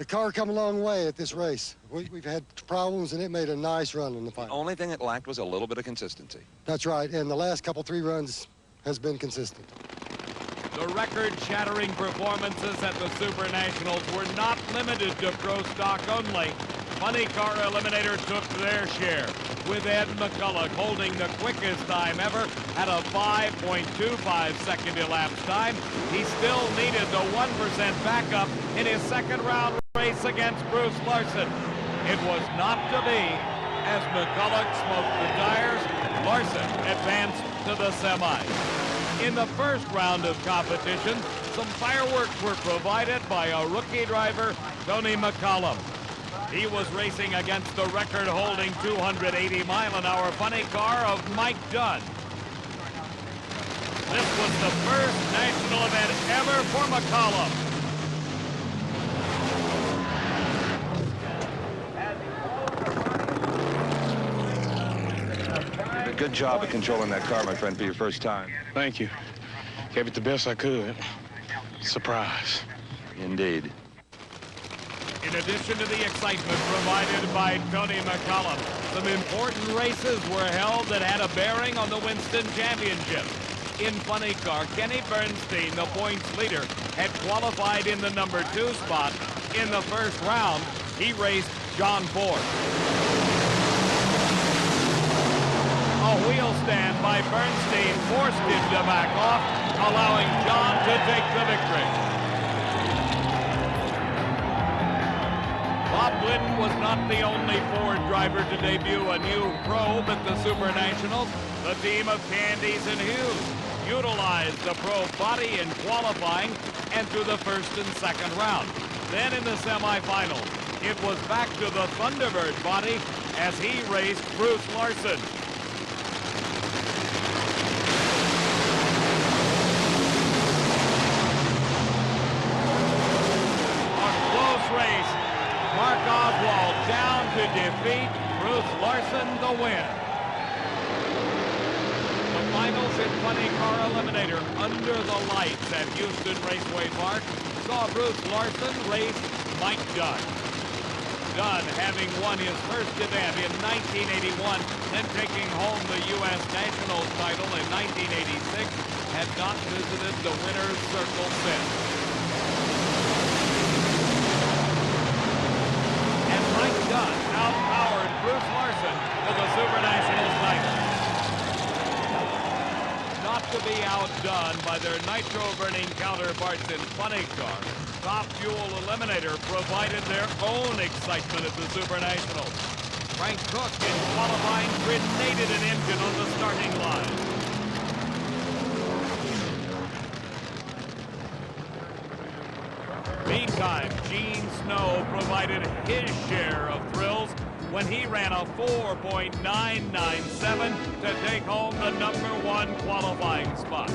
The car come a long way at this race. We've had problems, and it made a nice run in the The final. only thing it lacked was a little bit of consistency. That's right, and the last couple 3 runs has been consistent. The record-shattering performances at the Super Nationals were not limited to pro stock only. Funny Car Eliminator took their share, with Ed McClelland holding the quickest time ever at a 5.25 second elapsed time. He still needed the 1% backup in his second round race against Bruce Larson. It was not to be. As McClelland smoked the tires, Larson advanced to the semis. In the first round of competition, some fireworks were provided by a rookie driver, Tony McClelland. He was racing against the record-holding 280-mile-an-hour funny car of Mike Dunn. This was the first national event ever for McClelland. You did a good job of controlling that car, my friend, for your first time. Thank you. Gave it the best I could. Surprise. Indeed. In addition to the excitement provided by Tony McClelland, some important races were held that had a bearing on the Winston Championship. In funny car, Kenny Bernstein, the points leader, had qualified in the number 2 spot. In the first round, he raced John Ford. A wheel stand by Bernstein forced him to back off, allowing John to take the victory. Bob Glidden was not the only Ford driver to debut a new probe at the Super Nationals. The team of Candies and Hughes utilized the probe body in qualifying and through the first and second round. Then in the semifinals, it was back to the Thunderbird body as he raced Bruce Larson. A close race. Mark Oswald down to defeat Bruce Larson the win. The finals in Funny Car Eliminator under the lights at Houston Raceway Park saw Bruce Larson race Mike Dunn. Dunn, having won his first event in 1981 and taking home the U.S. Nationals title in 1986, had not visited the winner's circle since. Mike Dunn outpowered Bruce Larson to the Super Nationals title. Not to be outdone by their nitro-burning counterparts in Funny Car, Top Fuel Eliminator provided their own excitement at the Super Nationals. Frank Cook in qualifying grenaded an engine on the starting line. Meantime, Gene Snow provided his share of thrills when he ran a 4.997 to take home the #1 qualifying spot.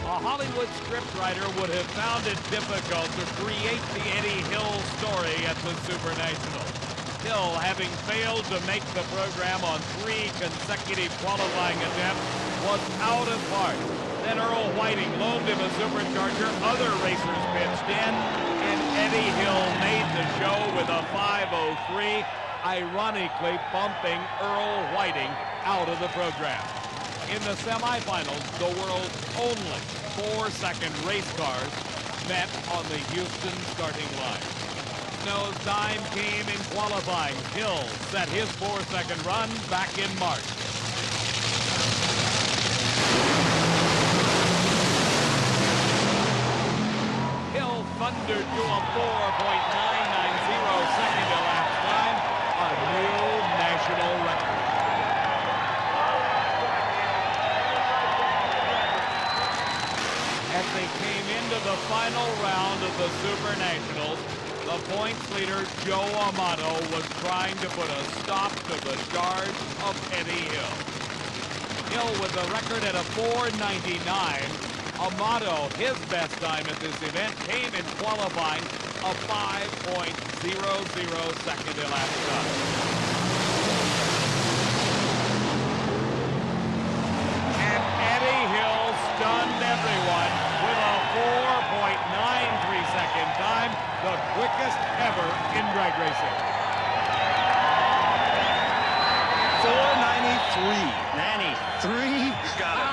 A Hollywood scriptwriter would have found it difficult to create the Eddie Hill story at the Super Nationals. Hill, having failed to make the program on 3 consecutive qualifying attempts, was out of parts. Then Earl Whiting loaned him a supercharger, other racers pitched in, and Eddie Hill made the show with a 5:03, ironically bumping Earl Whiting out of the program. In the semifinals, the world's only 4-second race cars met on the Houston starting line. Snow's time came in qualifying. Hill set his 4-second run back in March. Hill thundered to a 4.990 second elapsed time, a new national record. As they came into the final round of the Super Nationals, the points leader, Joe Amato, was trying to put a stop to the charge of Eddie Hill. Hill with the record at a 4.99. Amato, his best time at this event, came in qualifying a 5.00 second elapsed time. And Eddie Hill stunned everyone with a 4.93 second time, the quickest quickest ever in drag racing. 493. Got it.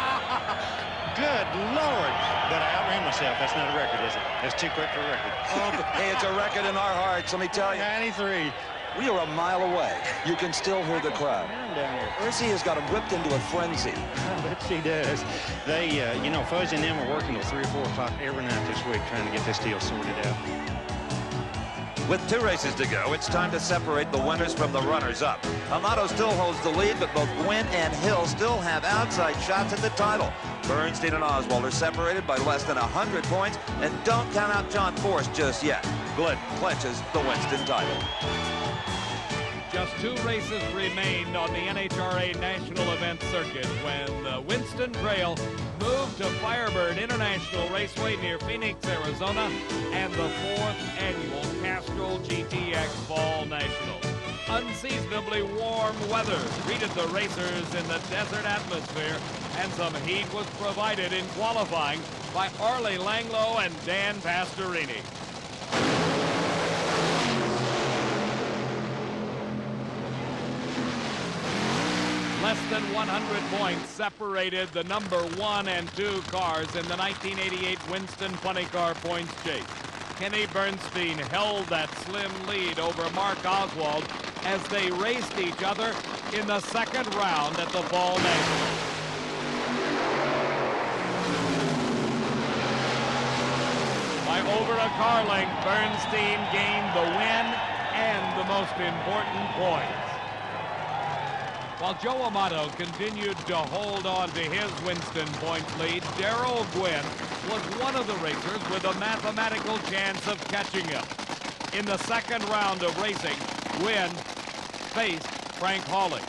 Good Lord. But I outran myself. That's not a record, is it? That's too quick for a record. Oh, hey, it's a record in our hearts, let me tell you. 93. We are a mile away. You can still hear the crowd. Down here. Mercy has got him whipped into a frenzy. I bet she does. They, you know, Fuzzy and them are working till 3 or 4 o'clock every night this week trying to get this deal sorted out. With 2 races to go, it's time to separate the winners from the runners-up. Amato still holds the lead, but both Gwynn and Hill still have outside shots at the title. Bernstein and Oswald are separated by less than 100 points, and don't count out John Force just yet. Glidden clinches the Winston title. Just 2 races remained on the NHRA National Event Circuit when the Winston Trail moved to Firebird International Raceway near Phoenix, Arizona, and the 4th annual Castrol GTX Fall Nationals. Unseasonably warm weather greeted the racers in the desert atmosphere, and some heat was provided in qualifying by Arlie Langlow and Dan Pastorini. Less than 100 points separated the number 1 and 2 cars in the 1988 Winston Funny Car Points Chase. Kenny Bernstein held that slim lead over Mark Oswald as they raced each other in the 2nd round at the Fall Nationals. By over a car length, Bernstein gained the win and the most important points. While Joe Amato continued to hold on to his Winston points lead, Darrell Gwynn was one of the racers with a mathematical chance of catching him. In the 2nd round of racing, Gwynn faced Frank Hawley.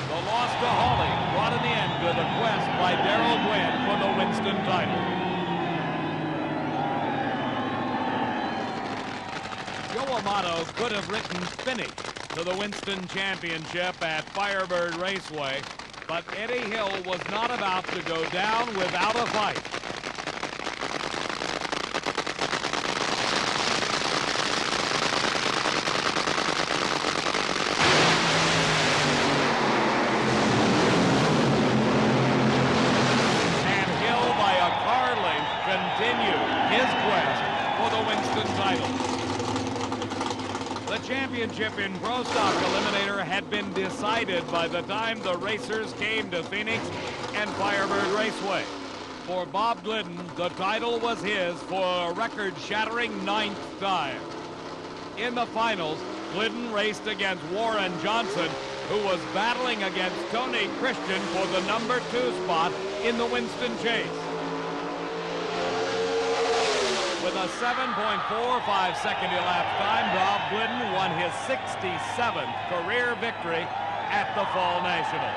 The loss to Hawley brought an end to the quest by Darrell Gwynn for the Winston title. Joe Amato could have written finish to the Winston Championship at Firebird Raceway, but Eddie Hill was not about to go down without a fight. And Hill, by a car length, continued his quest for the Winston title. The championship in Pro Stock Eliminator had been decided by the time the racers came to Phoenix and Firebird Raceway. For Bob Glidden, the title was his for a record-shattering 9th time. In the finals, Glidden raced against Warren Johnson, who was battling against Tony Christian for the number 2 spot in the Winston Chase. With a 7.45 second elapsed time, Bob Glidden won his 67th career victory at the Fall Nationals.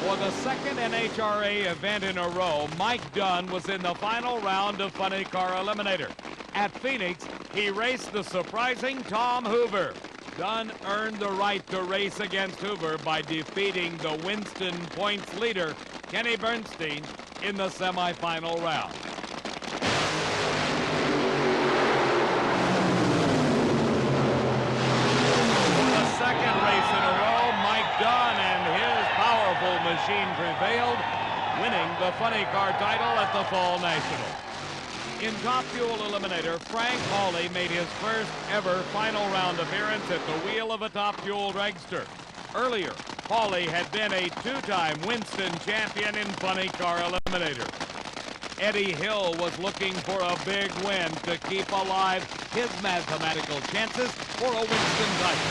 For the 2nd NHRA event in a row, Mike Dunn was in the final round of Funny Car Eliminator. At Phoenix, he raced the surprising Tom Hoover. Dunn earned the right to race against Hoover by defeating the Winston points leader, Kenny Bernstein, in the semifinal round. For the 2nd race in a row, Mike Dunn and his powerful machine prevailed, winning the Funny Car title at the Fall National. In Top Fuel Eliminator, Frank Hawley made his first ever final round appearance at the wheel of a Top Fuel dragster. Earlier, Hawley had been a 2-time Winston champion in Funny Car Eliminator. Eddie Hill was looking for a big win to keep alive his mathematical chances for a Winston title.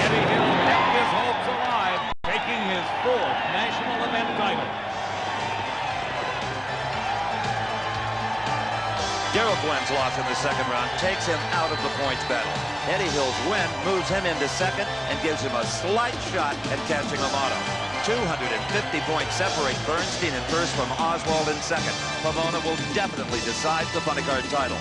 Eddie Hill kept his hopes alive, taking his 4th national event title. Darrell Gwynn's loss in the 2nd round takes him out of the points battle. Eddie Hill's win moves him into 2nd and gives him a slight shot at catching Amato. 250 points separate Bernstein in 1st from Oswald in 2nd. Pomona will definitely decide the Funny Car title.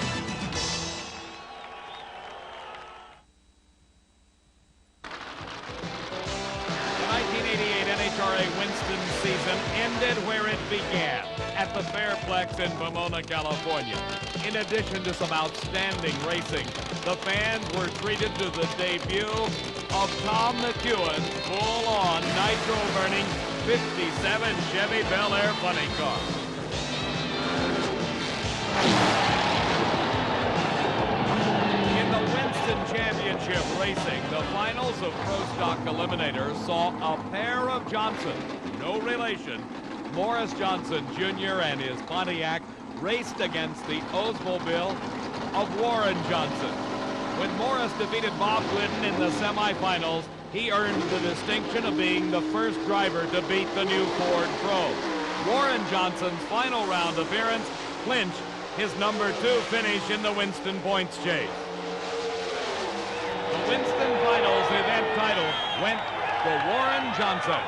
at the Fairplex in Pomona, California. In addition to some outstanding racing, the fans were treated to the debut of Tom McClelland's full-on nitro-burning 57 Chevy Bel Air funny car. In the Winston Championship Racing, the finals of Pro Stock Eliminator saw a pair of Johnsons, no relation, Morris Johnson Jr. and his Pontiac, raced against the Oldsmobile of Warren Johnson. When Morris defeated Bob Glidden in the semifinals, he earned the distinction of being the first driver to beat the new Ford Pro. Warren Johnson's final round appearance clinched his #2 finish in the Winston points chase. The Winston Finals event title went to Warren Johnson.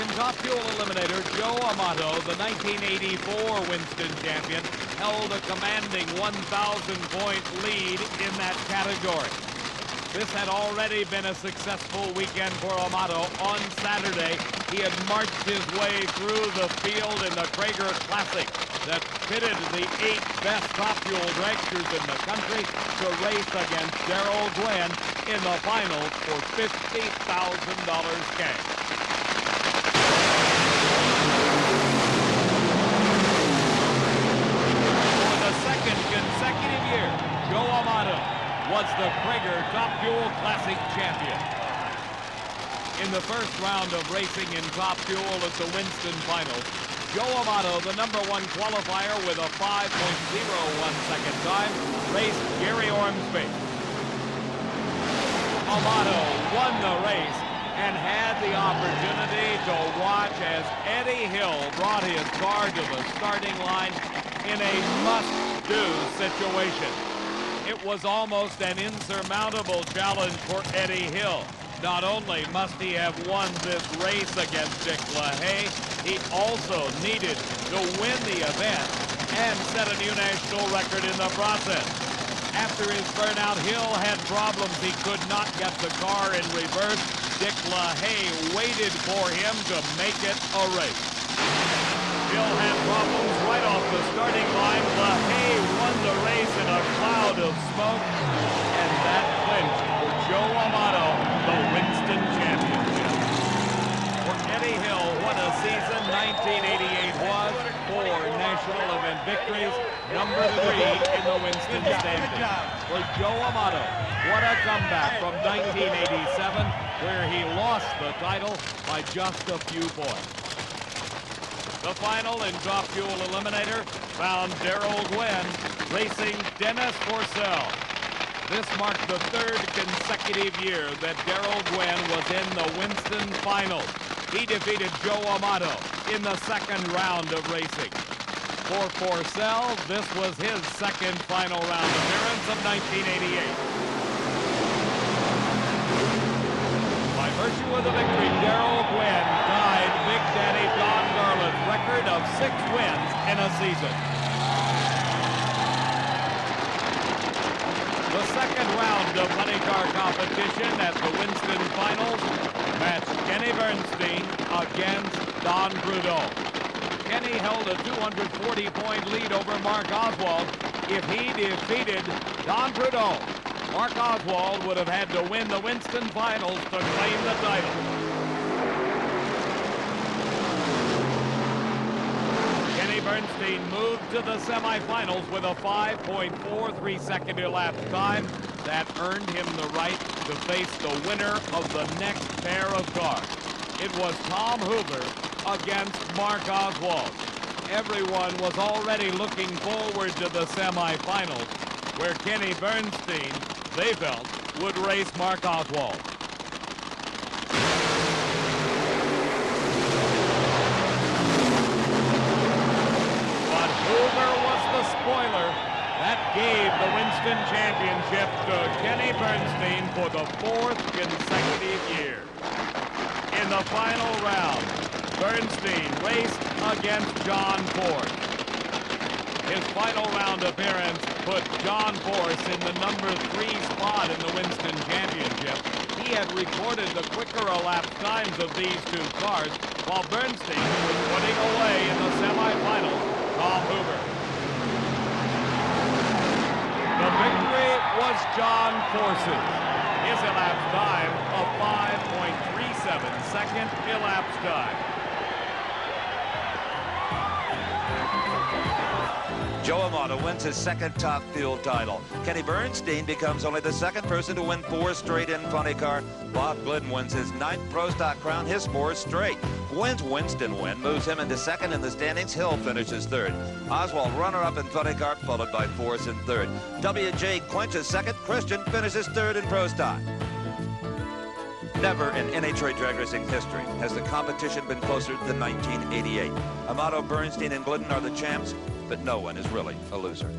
In Top Fuel Eliminator, Joe Amato, the 1984 Winston champion, held a commanding 1,000-point lead in that category. This had already been a successful weekend for Amato. On Saturday, he had marched his way through the field in the Traeger Classic that pitted the 8 best Top Fuel dragsters in the country to race against Darrell Glenn in the finals for $50,000 cash. For the second consecutive year, Joe Amato was the Traeger Top Fuel Classic champion. In the first round of racing in Top Fuel at the Winston Finals, Joe Amato, the #1 qualifier with a 5.01 second time, raced Gary Ormsby. Amato won the race and had the opportunity to watch as Eddie Hill brought his car to the starting line in a must-do situation. It was almost an insurmountable challenge for Eddie Hill. Not only must he have won this race against Dick LaHaye, he also needed to win the event and set a new national record in the process. After his burnout, Hill had problems. He could not get the car in reverse. Dick LaHaye waited for him to make it a race. Hill had problems right off the starting line. LaHaye won the race in a cloud of smoke, and that clinched for Joe Amato the Winston Championship. For Eddie Hill, what a season 1988 was. 4 national event victories, #3 in the Winston standing. For Joe Amato, what a comeback from 1987, where he lost the title by just a few points. The final in Top Fuel Eliminator found Darrell Glenn racing Dennis Forssell. This marked the 3rd consecutive year that Darrell Glenn was in the Winston Finals. He defeated Joe Amato in the 2nd round of racing. For Forssell, this was his 2nd final round appearance of 1988. By virtue of the victory, Darrell Glenn tied Big Daddy Don Garland's record of 6 wins in a season. The 2nd round of money car competition at the Winston Finals matched Kenny Bernstein against Don Prudhomme. Kenny held a 240-point lead over Mark Oswald. If he defeated Don Prudhomme, Mark Oswald would have had to win the Winston Finals to claim the title. Kenny Bernstein moved to the semifinals with a 5.43-second elapsed time. That earned him the right to face the winner of the next pair of cars. It was Tom Hoover against Mark Oswald. Everyone was already looking forward to the semifinals, where Kenny Bernstein, they felt, would race Mark Oswald. But Hoover was the spoiler. That gave the Winston Championship to Kenny Bernstein for the 4th consecutive year. In the final round, Bernstein raced against John Force. His final round appearance put John Force in the #3 spot in the Winston Championship. He had recorded the quicker elapsed times of these 2 cars, while Bernstein was putting away in the semifinals Tom Hoover. The victory was John Force's. His elapsed time of 5.37 second elapsed time. Joe Amato wins his second top fuel title. Kenny Bernstein becomes only the second person to win 4 straight in funny car. Bob Glidden wins his 9th Pro Stock crown, his 4th straight. Gwynn's Winston win moves him into second in the standings. Hill finishes third. Oswald runner-up in funny car, followed by Force in third. W.J. clinches second. Christian finishes third in Pro Stock. Never in NHRA Drag Racing history has the competition been closer than 1988. Amato, Bernstein, and Glidden are the champs, but no one is really a loser.